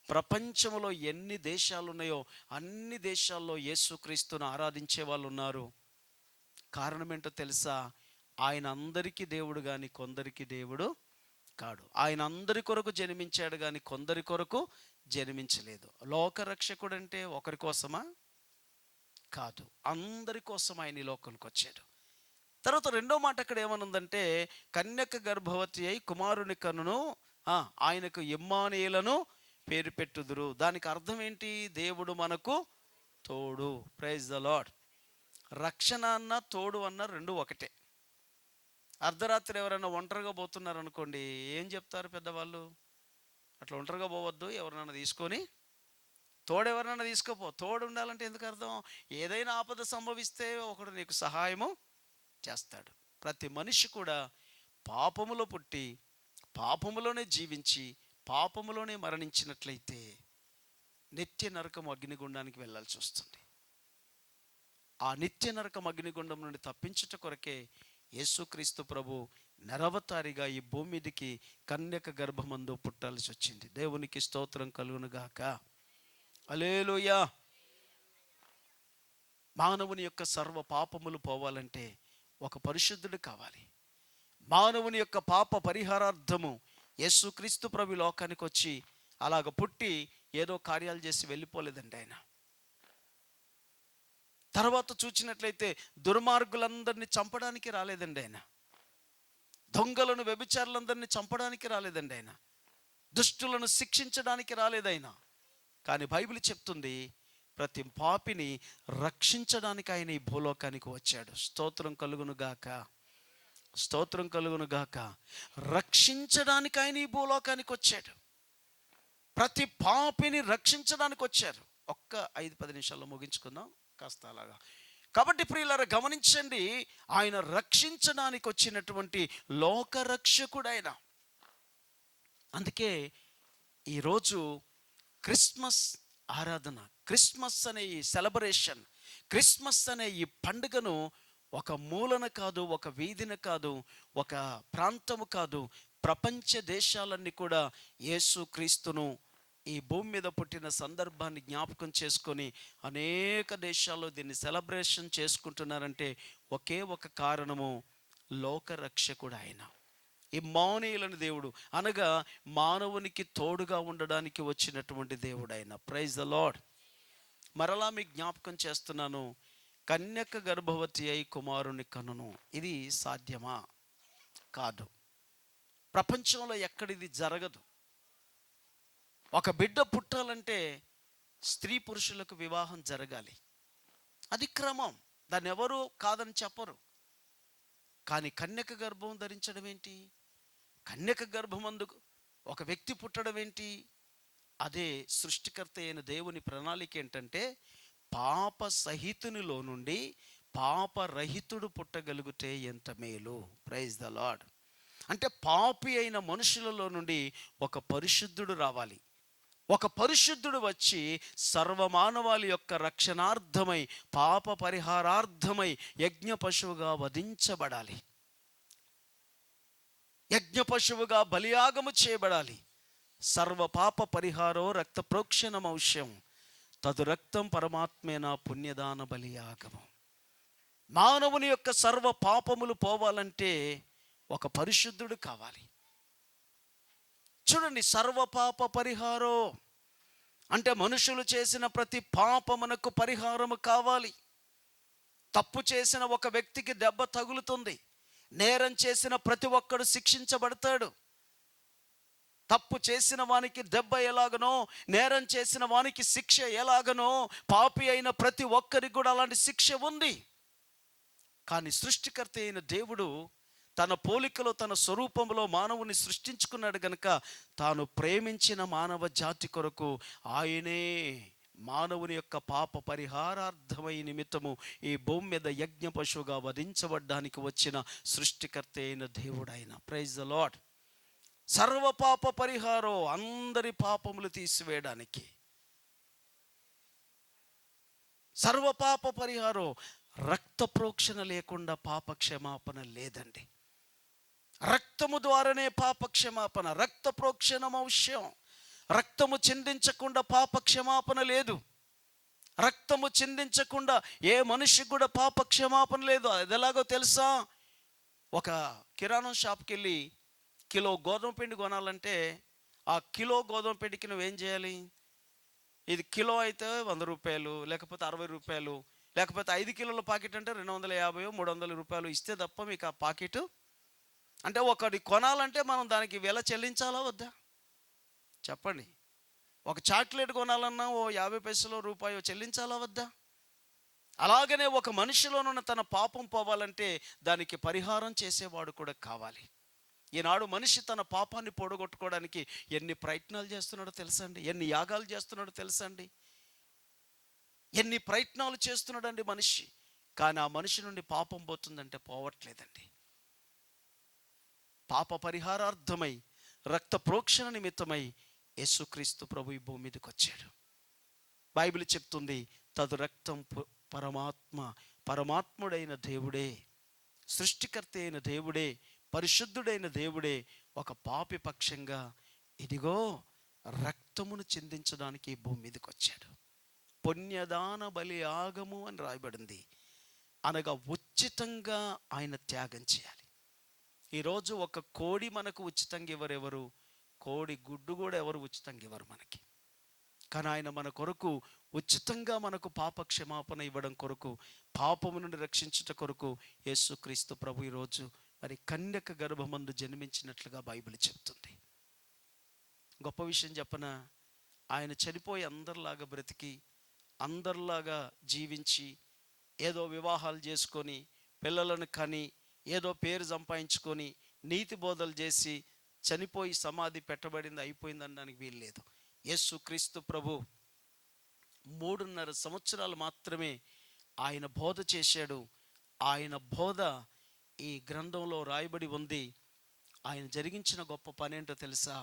ప్రపంచంలో ఎన్ని దేశాలు ఉన్నాయో అన్ని దేశాల్లో యేసుక్రీస్తుని ఆరాధించే వాళ్ళు ఉన్నారు. కారణం ఏంటో తెలుసా? ఆయన అందరికీ దేవుడు కానీ కొందరికి దేవుడు కాడు. ఆయన అందరి కొరకు జన్మించాడు కానీ కొందరి కొరకు జన్మించలేదు. లోకరక్షకుడు అంటే ఒకరి కోసమా? కాదు, అందరి కోసం ఆయన ఈ లోకానికి వచ్చాడు. తర్వాత రెండో మాట అక్కడ ఏమనుందంటే, కన్యక గర్భవతి అయి కుమారుని కనును, ఆయనకు ఇమ్మానుయేలను పేరు పెట్టుదురు. దానికి అర్థం ఏంటి? దేవుడు మనకు తోడు. Praise the lord. రక్షణ అన్న తోడు అన్న రెండు ఒకటే. అర్ధరాత్రి ఎవరైనా ఒంటరిగా పోతున్నారు అనుకోండి, ఏం చెప్తారు పెద్దవాళ్ళు? అట్లా ఒంటరిగా పోవద్దు, ఎవరినైనా తీసుకొని తోడు, ఎవరినైనా తీసుకోపో. తోడు ఉండాలంటే ఎందుకు అర్థం? ఏదైనా ఆపద సంభవిస్తే ఒకడు నీకు సహాయము చేస్తాడు. ప్రతి మనిషి కూడా పాపములో పుట్టి పాపములోనే జీవించి పాపములోనే మరణించినట్లయితే నిత్య నరకం అగ్నిగుండానికి వెళ్ళాల్సి వస్తుంది. ఆ నిత్య నరకం అగ్నిగుండం నుండి తప్పించుట కొరకే యేసుక్రీస్తు ప్రభు నరవతారిగా ఈ భూమి మీదికి కన్యక గర్భమందు పుట్టాల్సి వచ్చింది. దేవునికి స్తోత్రం కలుగును గాక. హల్లెలూయా. మానవుని యొక్క సర్వ పాపములు పోవాలంటే ఒక పరిశుద్ధుడు కావాలి. మానవుని యొక్క పాప పరిహారార్థము యేసుక్రీస్తు ప్రభు లోకానికి వచ్చి అలాగ పుట్టి ఏదో కార్యాలు చేసి వెళ్ళిపోలేదండి ఆయన. తర్వాత చూచినట్లయితే దుర్మార్గులందరినీ చంపడానికి రాలేదండి ఆయన. దొంగలను, వ్యభిచారులందరినీ చంపడానికి రాలేదండి ఆయన. దుష్టులను శిక్షించడానికి రాలేదైనా. కానీ బైబిల్ చెప్తుంది, ప్రతి పాపిని రక్షించడానికి ఆయన ఈ భూలోకానికి వచ్చాడు. స్తోత్రం కలుగును గాక, స్తోత్రం కలుగును గాక. రక్షించడానికి ఆయన ఈ భూలోకానికి వచ్చాడు. ప్రతి పాపిని రక్షించడానికి వచ్చారు. ఒక్క 5-10 నిమిషాల్లో ముగించుకుందాం కాస్త అలాగా. కాబట్టి ప్రియులారా గమనించండి, ఆయన రక్షించడానికి వచ్చినటువంటి లోకరక్షకుడైన. అందుకే ఈరోజు క్రిస్మస్ ఆరాధన, క్రిస్మస్ అనే ఈ సెలబ్రేషన్, క్రిస్మస్ అనే ఈ పండుగను ఒక మూలన కాదు, ఒక వీధిన కాదు, ఒక ప్రాంతము కాదు, ప్రపంచ దేశాలన్నీ కూడా యేసుక్రీస్తును ఈ భూమి మీద పుట్టిన సందర్భాన్ని జ్ఞాపకం చేసుకొని అనేక దేశాల్లో దీన్ని సెలబ్రేషన్ చేసుకుంటున్నారంటే ఒకే ఒక కారణము, లోకరక్షకుడు ఆయన. ఇమ్మానుయేలు దేవుడు అనగా మానవునికి తోడుగా ఉండడానికి వచ్చినటువంటి దేవుడు ఆయన. Praise the lord. మరలా మీకు జ్ఞాపకం చేస్తున్నాను, కన్యక గర్భవతి అయి కుమారుని కనును. ఇది సాధ్యమా? కాదు. ప్రపంచంలో ఎక్కడిది జరగదు. ఒక బిడ్డ పుట్టాలంటే స్త్రీ పురుషులకు వివాహం జరగాలి. అది క్రమం, దాన్ని ఎవరు కాదని చెప్పరు. కానీ కన్యక గర్భం ధరించడం ఏంటి? కన్యక గర్భమందు ఒక వ్యక్తి పుట్టడం ఏంటి? అదే సృష్టికర్త అయిన దేవుని ప్రణాళిక. ఏంటంటే పాప సహితునిలో నుండి పాపరహితుడు పుట్టగలిగితే ఎంత మేలు. Praise the lord. అంటే పాపి అయిన మనుషులలో నుండి ఒక పరిశుద్ధుడు రావాలి. ఒక పరిశుద్ధుడు వచ్చి సర్వమానవాళి యొక్క రక్షణార్థమై, పాప పరిహారార్థమై యజ్ఞ పశువుగా వధించబడాలి, యజ్ఞ పశువుగా బలియాగము చేయబడాలి. సర్వ పాప పరిహారో రక్త ప్రోక్షణమౌష్యం తదు రక్తం పరమాత్మేన పుణ్యదాన బలియాగము. మానవుని యొక్క సర్వ పాపములు పోవాలంటే ఒక పరిశుద్ధుడు కావాలి. చూడండి, సర్వపాప పరిహారో అంటే మనుషులు చేసిన ప్రతి పాపమునకు పరిహారము కావాలి. తప్పు చేసిన ఒక వ్యక్తికి దెబ్బ తగులుతుంది. నేరం చేసిన ప్రతి ఒక్కడు శిక్షించబడతాడు. తప్పు చేసిన వానికి దెబ్బ ఎలాగనో, నేరం చేసిన వానికి శిక్ష ఎలాగనో, పాపి అయిన ప్రతి ఒక్కరికి కూడా అలాంటి శిక్ష ఉంది. కానీ సృష్టికర్త అయిన దేవుడు తన పోలికలో, తన స్వరూపంలో మానవుని సృష్టించుకున్నాడు గనుక తాను ప్రేమించిన మానవ జాతి కొరకు ఆయనే మానవుని యొక్క పాప పరిహారార్థమై నిమిత్తము ఈ భూమి మీద యజ్ఞ పశువుగా వధించబడ్డానికి వచ్చిన సృష్టికర్త అయిన దేవుడు ఆయన. Praise the lord. సర్వ పాప పరిహారం, అందరి పాపములు తీసివేయడానికి. సర్వ పాప పరిహారం. రక్త ప్రోక్షణ లేకుండా పాప క్షమాపణ లేదండి. రక్తము ద్వారానే పాప క్షమాపణ. రక్త ప్రోక్షణం అవశ్యం. రక్తము చిందించకుండా పాప క్షమాపణ లేదు. రక్తము చిందించకుండా ఏ మనిషికి కూడా పాప క్షమాపణ లేదు. అది ఎలాగో తెలుసా? ఒక కిరాణం షాప్కి వెళ్ళి కిలో గోధుమ పిండి కొనాలంటే ఆ కిలో గోధుమ పిండికి నువ్వేం చేయాలి? ఇది కిలో అయితే 100 రూపాయలు, లేకపోతే 60 రూపాయలు, లేకపోతే 5 కిలోల పాకెట్ అంటే 250 300 రూపాయలు ఇస్తే తప్ప మీకు ఆ పాకెట్, అంటే ఒకటి కొనాలంటే మనం దానికి వెల చెల్లించాలా వద్దా? చెప్పండి. ఒక చాక్లెట్ కొనాలన్నా ఓ 50 పైసలు రూపాయో చెల్లించాలా వద్దా? అలాగనే ఒక మనిషిలోనున్న తన పాపం పోవాలంటే దానికి పరిహారం చేసేవాడు కూడా కావాలి. ఈనాడు మనిషి తన పాపాన్ని పోడగొట్టుకోవడానికి ఎన్ని ప్రయత్నాలు చేస్తున్నాడో తెలుసా అండి? ఎన్ని యాగాలు చేస్తున్నాడో తెలుసా అండి? ఎన్ని ప్రయత్నాలు చేస్తున్నాడండి మనిషి. కానీ ఆ మనిషి నుండి పాపం పోతుందంటే పోవట్లేదండి. పాప పరిహారార్థమై, రక్త ప్రోక్షణ నిమిత్తమై యేసుక్రీస్తు ప్రభు ఈ భూమి మీదకి వచ్చాడు. బైబిల్ చెప్తుంది, తదు రక్తం పరమాత్ముడైన దేవుడే, సృష్టికర్త అయిన దేవుడే, పరిశుద్ధుడైన దేవుడే ఒక పాపి పక్షంగా ఇదిగో రక్తమును చిందించడానికి ఈ భూమి మీదకి వచ్చాడు. పుణ్యదాన బలి యాగము అని రాయబడింది. అనగా ఉచితంగా ఆయన త్యాగం చేయాలి. ఈరోజు ఒక కోడి మనకు ఉచితంగా ఎవరెవరు? కోడి గుడ్డు కూడా ఎవరు ఉచితంగా ఇవ్వరు మనకి. కానీ ఆయన మన కొరకు ఉచితంగా మనకు పాప క్షమాపణ ఇవ్వడం కొరకు, పాపము నుండి రక్షించుట కొరకు యేసుక్రీస్తు ప్రభు ఈరోజు మరి కన్యక గర్భమందు జన్మించినట్లుగా బైబిల్ చెప్తుంది. గొప్ప విషయం చెప్పనా? ఆయన చనిపోయి అందరిలాగా బ్రతికి, అందరిలాగా జీవించి, ఏదో వివాహాలు చేసుకొని, పిల్లలను కని, ఏదో పేరు సంపాదించుకొని, నీతి బోధలు చేసి చనిపోయి సమాధి పెట్టబడింది, అయిపోయింది అనడానికి వీలు లేదు. యేసుక్రీస్తు ప్రభు 3.5 సంవత్సరాలు మాత్రమే ఆయన బోధ చేశాడు. ఆయన బోధ ఈ గ్రంథంలో రాయబడి ఉంది. ఆయన జరిగించిన గొప్ప పని ఏంటో తెలుసా?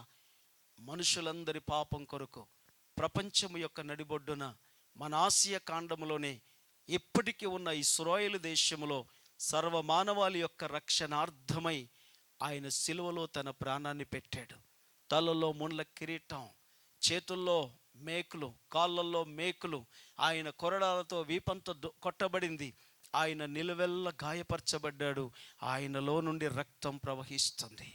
మనుషులందరి పాపం కొరకు ప్రపంచం యొక్క నడిబొడ్డున మన ఆసియా ఖండంలోనే ఇప్పటికీ ఉన్న ఇశ్రాయేలు దేశంలో సర్వమానవాళి యొక్క రక్షణార్థమై ఆయన సిలువలో తన ప్రాణాన్ని పెట్టాడు. తలలో ముండ్ల కిరీటం, చేతుల్లో మేకులు, కాళ్ళల్లో మేకులు, ఆయన కొరడాలతో వీపంతో కొట్టబడింది. ఆయన నిలువెల్ల గాయపరచబడ్డాడు. ఆయనలో నుండి రక్తం ప్రవహిస్తుంది.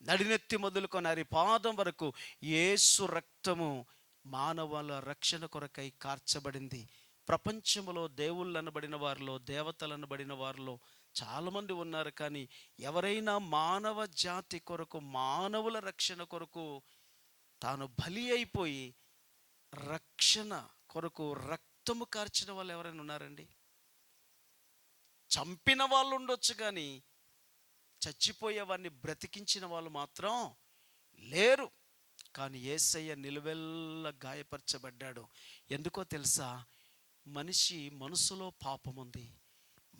నడినెత్తి మొదలుకొని అరిపాదం వరకు యేసు రక్తము మానవుల రక్షణ కొరకై కార్చబడింది. ప్రపంచంలో దేవుళ్ళు అనబడిన వారిలో, దేవతలు అనబడిన వారిలో చాలామంది ఉన్నారు. కానీ ఎవరైనా మానవ జాతి కొరకు, మానవుల రక్షణ కొరకు తాను బలి అయిపోయి రక్షణ కొరకు రక్తము కార్చిన వాళ్ళు ఎవరైనా ఉన్నారండి? చంపిన వాళ్ళు ఉండొచ్చు, కానీ చచ్చిపోయేవాడిని బ్రతికించిన వాళ్ళు మాత్రం లేరు. కానీ యేసయ్య నిలువెల్ల గాయపరచబడ్డాడు. ఎందుకో తెలుసా? మనిషి మనసులో పాపం ఉంది,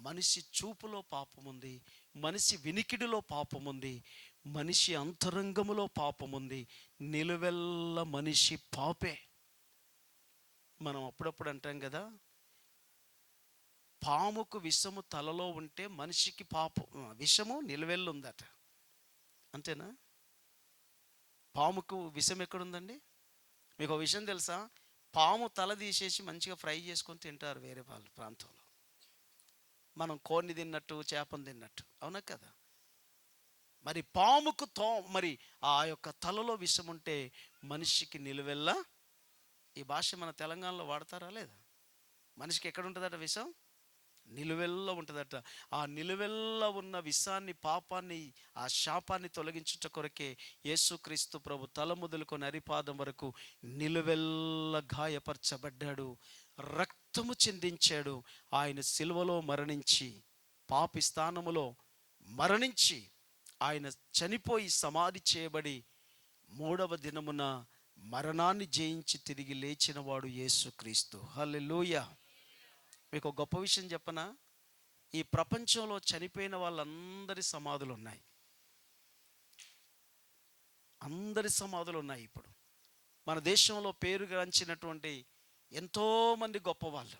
మనిషి చూపులో పాపం ఉంది, మనిషి వినికిడిలో పాపం ఉంది, మనిషి అంతరంగములో పాపం ఉంది. నిలువెల్ల మనిషి పాపే. మనం అప్పుడప్పుడు అంటాం కదా, పాముకు విషము తలలో ఉంటే మనిషికి విషము నిలువెల్లు ఉందట. అంతేనా? పాముకు విషం ఎక్కడుందండి? మీకు ఒక విషయం తెలుసా? పాము తల తీసేసి మంచిగా ఫ్రై చేసుకొని తింటారు వేరే వాళ్ళ ప్రాంతంలో. మనం కోడిని తిన్నట్టు, చేపను తిన్నట్టు, అవునా కదా? మరి పాముకు మరి ఆ యొక్క తలలో విషం ఉంటే మనిషికి నిలువెల్ల, ఈ భాష మన తెలంగాణలో వాడతారా లేదా? మనిషికి ఎక్కడ ఉంటుందట విషం? నిలువెల్ల ఉంటుందట. ఆ నిలువెల్ల ఉన్న విషాన్ని, పాపాన్ని, ఆ శాపాన్ని తొలగించుట కొరకే యేసుక్రీస్తు ప్రభు తల మొదలుకొని అరిపాదం వరకు నిలువెల్ల గాయపరచబడ్డాడు, రక్తము చిందించాడు. ఆయన సిలువలో మరణించి, పాపి స్థానములో మరణించి, ఆయన చనిపోయి సమాధి చేయబడి 3వ దినమున మరణాన్ని జయించి తిరిగి లేచినవాడు యేసుక్రీస్తు. హల్లెలూయా. మీకు ఒక గొప్ప విషయం చెప్పనా? ఈ ప్రపంచంలో చనిపోయిన వాళ్ళందరి సమాధులు ఉన్నాయి. అందరి సమాధులు ఉన్నాయి. ఇప్పుడు మన దేశంలో పేరుగాంచినటువంటి ఎంతోమంది గొప్పవాళ్ళు,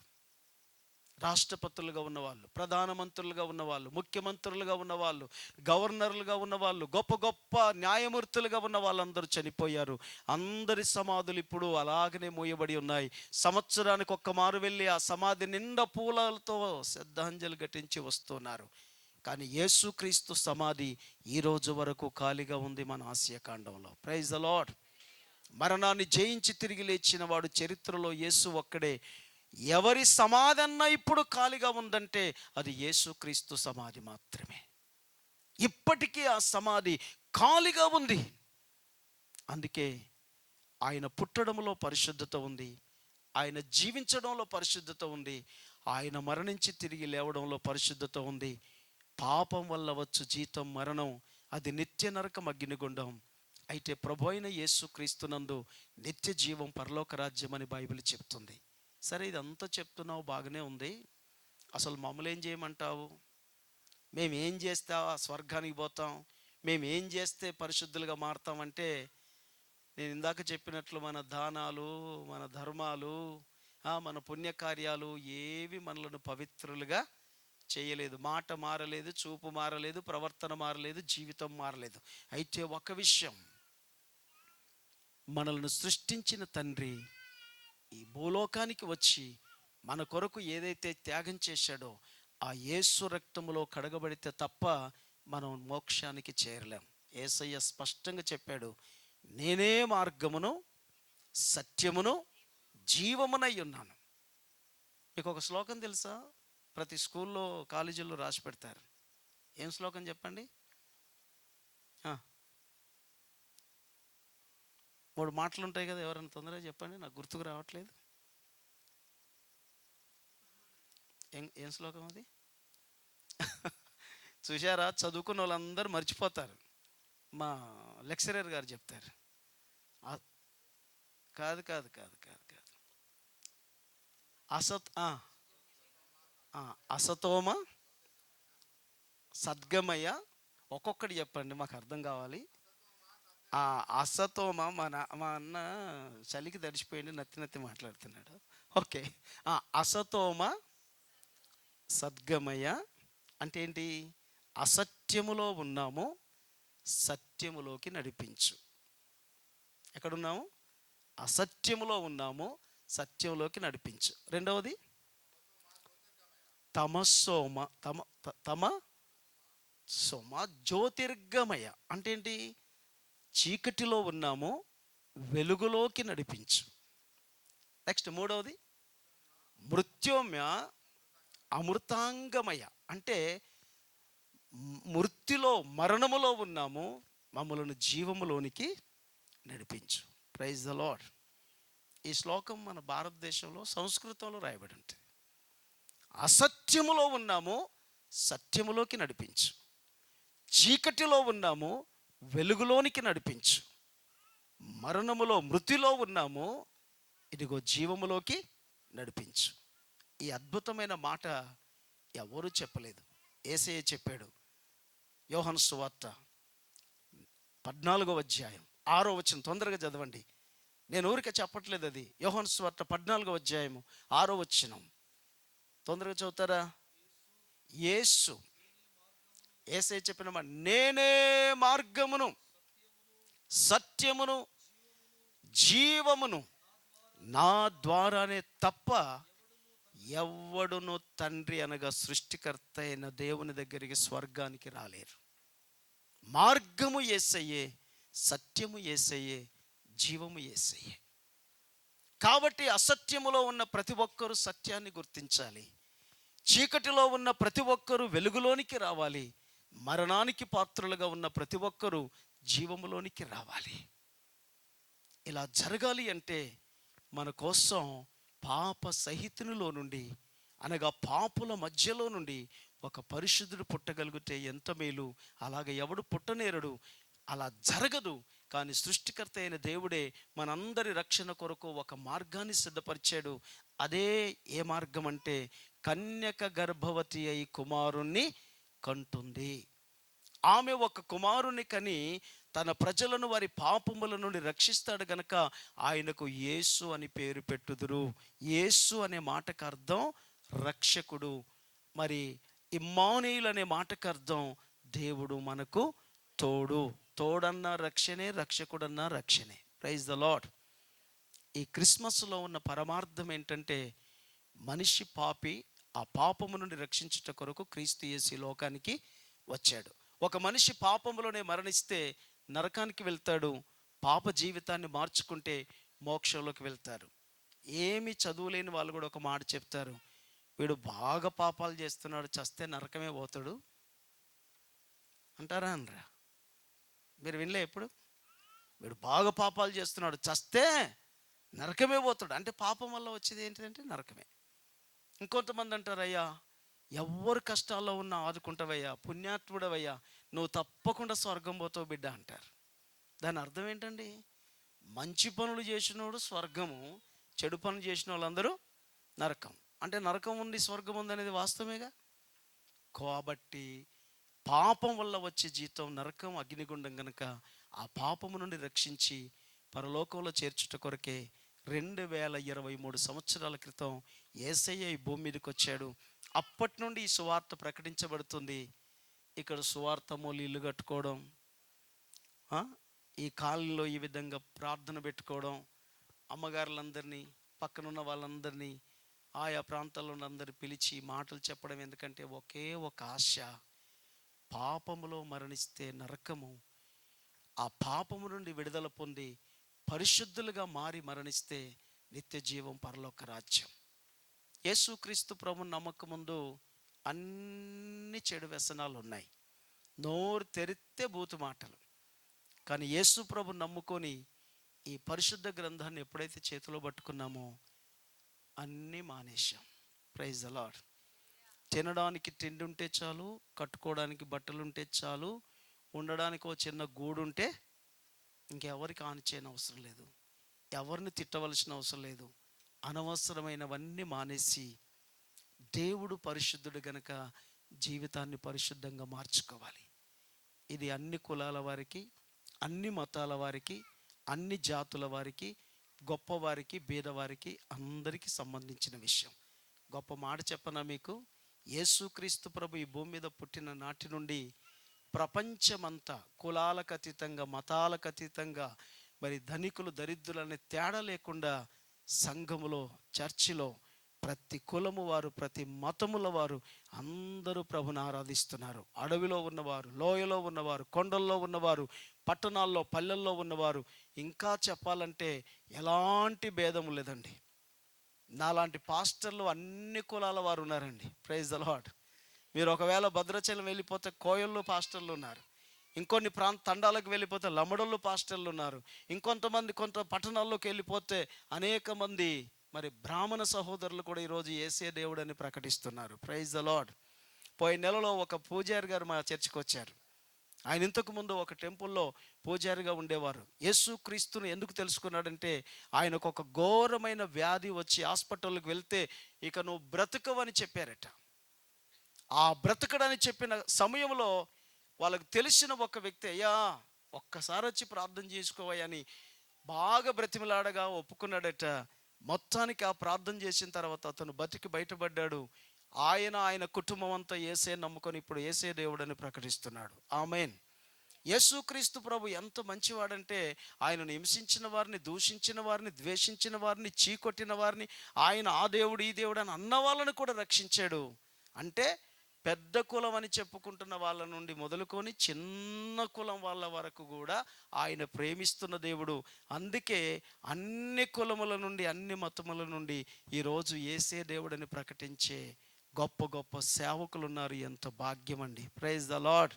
రాష్ట్రపతులుగా ఉన్నవాళ్ళు, ప్రధానమంత్రులుగా ఉన్నవాళ్ళు, ముఖ్యమంత్రులుగా ఉన్నవాళ్ళు, గవర్నర్లుగా ఉన్నవాళ్ళు, గొప్ప గొప్ప న్యాయమూర్తులుగా ఉన్న వాళ్ళందరూ చనిపోయారు. అందరి సమాధులు ఇప్పుడు అలాగనే మూయబడి ఉన్నాయి. సంవత్సరానికి ఒక్క మారు వెళ్ళి ఆ సమాధి నిండా పూలతో శ్రద్ధాంజలి ఘటించి వస్తున్నారు. కానీ యేసుక్రీస్తు సమాధి ఈ రోజు వరకు ఖాళీగా ఉంది మన ఆసియా ఖండంలో. Praise the lord. మరణాన్ని జయించి తిరిగి లేచిన వాడు చరిత్రలో యేసు ఒక్కడే. ఎవరి సమాధి అన్నా ఇప్పుడు ఖాళీగా ఉందంటే అది యేసుక్రీస్తు సమాధి మాత్రమే. ఇప్పటికీ ఆ సమాధి ఖాళీగా ఉంది. అందుకే ఆయన పుట్టడంలో పరిశుద్ధత ఉంది, ఆయన జీవించడంలో పరిశుద్ధత ఉంది, ఆయన మరణించి తిరిగి లేవడంలో పరిశుద్ధత ఉంది. పాపం వల్ల వచ్చు జీతం మరణం, అది నిత్య నరకం అగ్నిగుండం. అయితే ప్రభు అయిన యేసుక్రీస్తునందు నిత్య జీవం పరలోక రాజ్యం అని బైబిల్ చెప్తుంది. సరే, ఇదంతా చెప్తున్నావు, బాగానే ఉంది. అసలు మమ్మల్ని ఏం చేయమంటావు? మేమేం చేస్తే ఆ స్వర్గానికి పోతాం, మేమేం చేస్తే పరిశుద్ధులుగా మారుతామంటే, నేను ఇందాక చెప్పినట్లు మన దానాలు, మన ధర్మాలు, మన పుణ్యకార్యాలు ఏవి మనలను పవిత్రులుగా చేయలేదు. మాట మారలేదు, చూపు మారలేదు, ప్రవర్తన మారలేదు, జీవితం మారలేదు. అయితే ఒక విషయం, మనల్ని సృష్టించిన తండ్రి ఈ భూలోకానికి వచ్చి మన కొరకు ఏదైతే త్యాగం చేశాడో ఆ యేసు రక్తములో కడగబడితే తప్ప మనం మోక్షానికి చేరలేం. యేసయ్య స్పష్టంగా చెప్పాడు, నేనే మార్గమును సత్యమును జీవమునై ఉన్నాను. మీకు ఒక శ్లోకం తెలుసా? ప్రతి స్కూల్లో కాలేజీల్లో రాసి పెడతారు. ఏం శ్లోకం చెప్పండి? 3 మాటలు ఉంటాయి కదా, ఎవరైనా తొందరగా చెప్పండి, నాకు గుర్తుకు రావట్లేదు. ఏం శ్లోకం అది? చూశారా, చదువుకున్న వాళ్ళందరూ మర్చిపోతారు. మా లెక్చరర్ గారు చెప్తారు. కాదు కాదు కాదు కాదు కాదు అసతోమ సద్గమయ. ఒక్కొక్కటి చెప్పండి, మాకు అర్థం కావాలి. అసతోమ, మా అన్న చలికి తడిచిపోయింది, నత్తి మాట్లాడుతున్నాడు. ఓకే, అసతోమ సద్గమయ అంటే ఏంటి? అసత్యములో ఉన్నాము, సత్యములోకి నడిపించు. ఎక్కడున్నాము? అసత్యములో ఉన్నాము, సత్యంలోకి నడిపించు. రెండవది తమసోమ జ్యోతిర్గమయ అంటే ఏంటి? చీకటిలో ఉన్నాము, వెలుగులోకి నడిపించు. నెక్స్ట్ మూడవది మృత్యోమ్య అమృతాంగమయ అంటే మృత్యులో, మరణములో ఉన్నాము, మమ్మలను జీవములోనికి నడిపించు. Praise the lord. ఈ శ్లోకం మన భారతదేశంలో సంస్కృతంలో రాయబడి ఉంటుంది. అసత్యములో ఉన్నాము, సత్యములోకి నడిపించు. చీకటిలో ఉన్నాము, వెలుగులోనికి నడిపించు. మరణములో, మృతిలో ఉన్నాము, ఇదిగో జీవములోకి నడిపించు. ఈ అద్భుతమైన మాట ఎవరు చెప్పలేదు, యేసయ్య చెప్పాడు. యోహాను సువార్త 14వ అధ్యాయం 6వ వచనం, తొందరగా చదవండి. నేను ఊరికే చెప్పట్లేదు, అది యోహాను సువార్త 14వ అధ్యాయం 6వ వచనం. తొందరగా చదువుతారా? యేసయ్య చెప్పిన మాట, నేనే మార్గమును సత్యమును జీవమును, నా ద్వారానే తప్ప ఎవ్వడును తండ్రి అనగా సృష్టికర్త అయిన దేవుని దగ్గరికి, స్వర్గానికి రాలేరు. మార్గము యేసయ్యే, సత్యము యేసయ్యే, జీవము యేసయ్యే. కాబట్టి అసత్యములో ఉన్న ప్రతి ఒక్కరూ సత్యాన్ని గుర్తించాలి, చీకటిలో ఉన్న ప్రతి ఒక్కరూ వెలుగులోనికి రావాలి, మరణానికి పాత్రులుగా ఉన్న ప్రతి ఒక్కరూ జీవములోనికి రావాలి. ఇలా జరగాలి అంటే మన కోసం పాప సహితునిలో నుండి, అనగా పాపుల మధ్యలో నుండి ఒక పరిశుద్ధుడు పుట్టగలిగితే ఎంత మేలు. అలాగ ఎవడు పుట్టనేరడు, అలా జరగదు. కానీ సృష్టికర్త అయిన దేవుడే మనందరి రక్షణ కొరకు ఒక మార్గాన్ని సిద్ధపరిచాడు. అదే ఏ మార్గం అంటే, కన్యక గర్భవతి అయి కుమారుణ్ణి కంటుంది. ఆమె ఒక కుమారుని కని తన ప్రజలను వారి పాపముల నుండి రక్షిస్తాడు గనక ఆయనకు యేసు అని పేరు పెట్టుదురు. యేసు అనే మాటకు అర్థం రక్షకుడు. మరి ఇమ్మానుయేలు అనే మాటకు అర్థం దేవుడు మనకు తోడు. తోడన్న రక్షణే, రక్షకుడన్న రక్షణే. Praise the lord. ఈ క్రిస్మస్లో ఉన్న పరమార్థం ఏంటంటే, మనిషి పాపి, ఆ పాపము నుండి రక్షించుట కొరకు క్రీస్తు యేసు ఈ లోకానికి వచ్చాడు. ఒక మనిషి పాపములోనే మరణిస్తే నరకానికి వెళ్తాడు. పాప జీవితాన్ని మార్చుకుంటే మోక్షంలోకి వెళ్తారు. ఏమి చదువులేని వాళ్ళు కూడా ఒక మాట చెప్తారు, వీడు బాగా పాపాలు చేస్తున్నాడు, చస్తే నరకమే పోతాడు అంటారా అనరా? మీరు వినలే ఎప్పుడు? వీడు బాగా పాపాలు చేస్తున్నాడు, చస్తే నరకమే పోతాడు అంటే పాపం వల్ల వచ్చేది ఏంటంటే నరకమే. ఇంకొంతమంది అంటారు, అయ్యా ఎవరు కష్టాల్లో ఉన్నా ఆదుకుంటావయ్యా, పుణ్యాత్ముడవయ్యా, నువ్వు తప్పకుండా స్వర్గం పోతావు బిడ్డ అంటారు. దాని అర్థం ఏంటండి? మంచి పనులు చేసినోడు స్వర్గము, చెడు పనులు చేసిన వాళ్ళందరూ నరకం. అంటే నరకం ఉంది, స్వర్గం ఉంది అనేది వాస్తవమేగా. కాబట్టి పాపం వల్ల వచ్చే జీతం నరకం, అగ్నిగుండం గనుక ఆ పాపము నుండి రక్షించి పరలోకంలో చేర్చుట కొరకే 2023 సంవత్సరాల క్రితం యేసయ్య ఈ భూమి మీదకి వచ్చాడు. అప్పటి నుండి ఈ సువార్త ప్రకటించబడుతుంది. ఇక్కడ సువార్త మూలు ఇల్లు కట్టుకోవడం, ఈ కాలంలో ఈ విధంగా ప్రార్థన పెట్టుకోవడం, అమ్మగారులందరినీ, పక్కనున్న వాళ్ళందరినీ, ఆయా ప్రాంతాల్లో అందరినీ పిలిచి మాటలు చెప్పడం. ఎందుకంటే ఒకే ఒక ఆశ, పాపములో మరణిస్తే నరకము, ఆ పాపము నుండి విడుదల పొంది పరిశుద్ధులుగా మారి మరణిస్తే నిత్య జీవం, పరలోక రాజ్యం. యేసుక్రీస్తు ప్రభు నమ్మకం ముందు అన్ని చెడు వ్యసనాలు ఉన్నాయి. నోరు తెరిస్తే బూతు మాటలు. కానీ యేసు ప్రభు నమ్ముకొని ఈ పరిశుద్ధ గ్రంథాన్ని ఎప్పుడైతే చేతిలో పట్టుకున్నామో అన్నీ మానేశాం. Praise the lord. తినడానికి తిండి ఉంటే చాలు, కట్టుకోవడానికి బట్టలు ఉంటే చాలు, ఉండడానికి ఒక చిన్న గూడు ఉంటే ఇంకెవరికి హాని చేయని అవసరం లేదు, ఎవరిని తిట్టవలసిన అవసరం లేదు. అనవసరమైనవన్నీ మానేసి దేవుడు పరిశుద్ధుడు గనక జీవితాన్ని పరిశుద్ధంగా మార్చుకోవాలి. ఇది అన్ని కులాల వారికి, అన్ని మతాల వారికి, అన్ని జాతుల వారికి, గొప్పవారికి, బీదవారికి, అందరికీ సంబంధించిన విషయం. గొప్ప మాట చెప్పనా మీకు? యేసుక్రీస్తు ప్రభు ఈ భూమి మీద పుట్టిన నాటి నుండి ప్రపంచమంతా కులాలకు అతీతంగా, మతాలకు అతీతంగా, మరి ధనికులు దరిద్రులనే తేడా లేకుండా సంఘములో, చర్చిలో ప్రతి కులము వారు, ప్రతి మతముల వారు అందరూ ప్రభుని ఆరాధిస్తున్నారు. అడవిలో ఉన్నవారు, లోయలో ఉన్నవారు, కొండల్లో ఉన్నవారు, పట్టణాల్లో, పల్లెల్లో ఉన్నవారు, ఇంకా చెప్పాలంటే ఎలాంటి భేదము లేదండి. నాలాంటి పాస్టర్లు అన్ని కులాల వారు ఉన్నారండి. Praise the lord. మీరు ఒకవేళ భద్రాచలం వెళ్ళిపోతే కోయల్లో పాస్టర్లు ఉన్నారు, ఇంకొన్ని తండాలకు వెళ్ళిపోతే లమడోళ్ళు పాస్టర్లు ఉన్నారు, ఇంకొంతమంది కొంత పట్టణాల్లోకి వెళ్ళిపోతే అనేక మంది మరి బ్రాహ్మణ సహోదరులు కూడా ఈరోజు యేసే దేవుడు అని ప్రకటిస్తున్నారు. Praise the lord. పోయిన నెలలో ఒక పూజారి గారు మా చర్చికి వచ్చారు. ఆయన ఇంతకు ముందు ఒక టెంపుల్లో పూజారిగా ఉండేవారు. యేసుక్రీస్తును ఎందుకు తెలుసుకున్నాడంటే, ఆయనకు ఒక ఘోరమైన వ్యాధి వచ్చి హాస్పిటల్కి వెళ్తే ఇక నువ్వు బ్రతకవని చెప్పారట. ఆ బ్రతకడని చెప్పిన సమయంలో వాళ్ళకు తెలిసిన ఒక వ్యక్తి, అయ్యా ఒక్కసారి వచ్చి ప్రార్థన చేసుకోవని బాగా బ్రతిమలాడగా ఒప్పుకున్నాడట. మొత్తానికి ఆ ప్రార్థన చేసిన తర్వాత అతను బతికి బయటపడ్డాడు. ఆయన కుటుంబం అంతా యేసే నమ్ముకొని ఇప్పుడు యేసే దేవుడని ప్రకటిస్తున్నాడు. ఆమేన్. యేసుక్రీస్తు ప్రభు ఎంత మంచివాడంటే, ఆయనను హింసించిన వారిని, దూషించిన వారిని, ద్వేషించిన వారిని, చీకొట్టిన వారిని, ఆయన ఆ దేవుడు ఈ దేవుడు అని అన్న వాళ్ళని కూడా రక్షించాడు. అంటే పెద్ద కులం అని చెప్పుకుంటున్న వాళ్ళ నుండి మొదలుకొని చిన్న కులం వాళ్ళ వరకు కూడా ఆయన ప్రేమిస్తున్న దేవుడు. అందుకే అన్ని కులముల నుండి, అన్ని మతముల నుండి ఈరోజు యేసే దేవుడని ప్రకటించే గొప్ప గొప్ప సేవకులు ఉన్నారు. ఎంత భాగ్యం అండి. Praise the lord.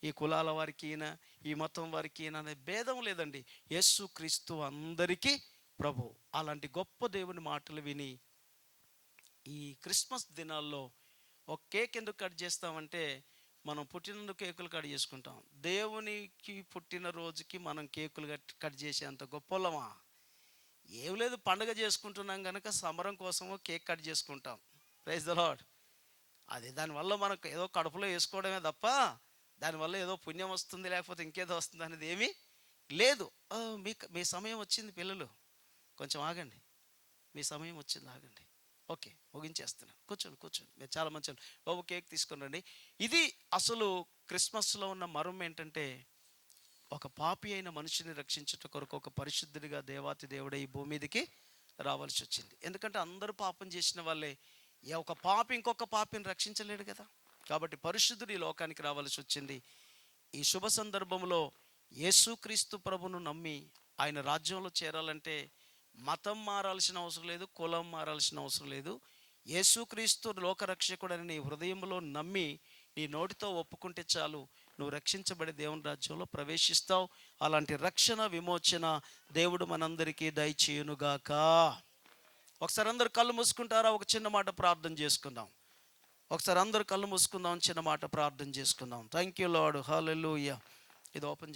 ఈ కులాల వారికి ఈయన, ఈ మతం వారికి ఈయన అనే భేదం లేదండి. యేసుక్రీస్తు అందరికీ ప్రభు. అలాంటి గొప్ప దేవుని మాటలు విని ఈ క్రిస్మస్ దినాల్లో ఒక కేక్ ఎందుకు కట్ చేస్తామంటే, మనం పుట్టినందుకు కేకులు కట్ చేసుకుంటాం. దేవునికి పుట్టిన రోజుకి మనం కేకులు కట్ చేసేంత గొప్పలమా? ఏం లేదు, పండుగ చేసుకుంటున్నాం కనుక సమరం కోసమో కేక్ కట్ చేసుకుంటాం. Praise the lord. అది దానివల్ల మనకు ఏదో కడుపులో వేసుకోవడమే తప్ప దానివల్ల ఏదో పుణ్యం వస్తుంది లేకపోతే ఇంకేదో వస్తుంది అనేది ఏమీ లేదు. మీ సమయం వచ్చింది పిల్లలు, కొంచెం ఆగండి, మీ సమయం వచ్చింది, ఆగండి. ఓకే, ముగించేస్తున్నాను. కూర్చోండి. మీరు చాలా మంచి బాబు, కేక్ తీసుకొని రండి. ఇది అసలు క్రిస్మస్లో ఉన్న మర్మం ఏంటంటే, ఒక పాపి అయిన మనిషిని రక్షించుట కొరకు ఒక పరిశుద్ధుడిగా దేవాతి దేవుడే ఈ భూమి మీదకి రావాల్సి వచ్చింది. ఎందుకంటే అందరూ పాపం చేసిన వాళ్ళే, ఒక పాపి ఇంకొక పాపిని రక్షించలేడు కదా. కాబట్టి పరిశుద్ధుడు ఈ లోకానికి రావాల్సి వచ్చింది. ఈ శుభ సందర్భంలో యేసుక్రీస్తు ప్రభును నమ్మి ఆయన రాజ్యంలో చేరాలంటే మతం మారాల్సిన అవసరం లేదు, కులం మారాల్సిన అవసరం లేదు. యేసుక్రీస్తు లోకరక్షకుడని నీ హృదయంలో నమ్మి నీ నోటితో ఒప్పుకుంటే చాలు, నువ్వు రక్షించబడి దేవుని రాజ్యంలో ప్రవేశిస్తావు. అలాంటి రక్షణ విమోచన దేవుడు మనందరికీ దయచేయునుగాక. ఒకసారి అందరు కళ్ళు మూసుకుంటారా? ఒక చిన్న మాట ప్రార్థన చేసుకుందాం. ఒకసారి అందరు కళ్ళు మూసుకుందాం, చిన్న మాట ప్రార్థన చేసుకుందాం. థ్యాంక్ యూ లార్డ్, హల్లెలూయా. ఇది ఓపెన్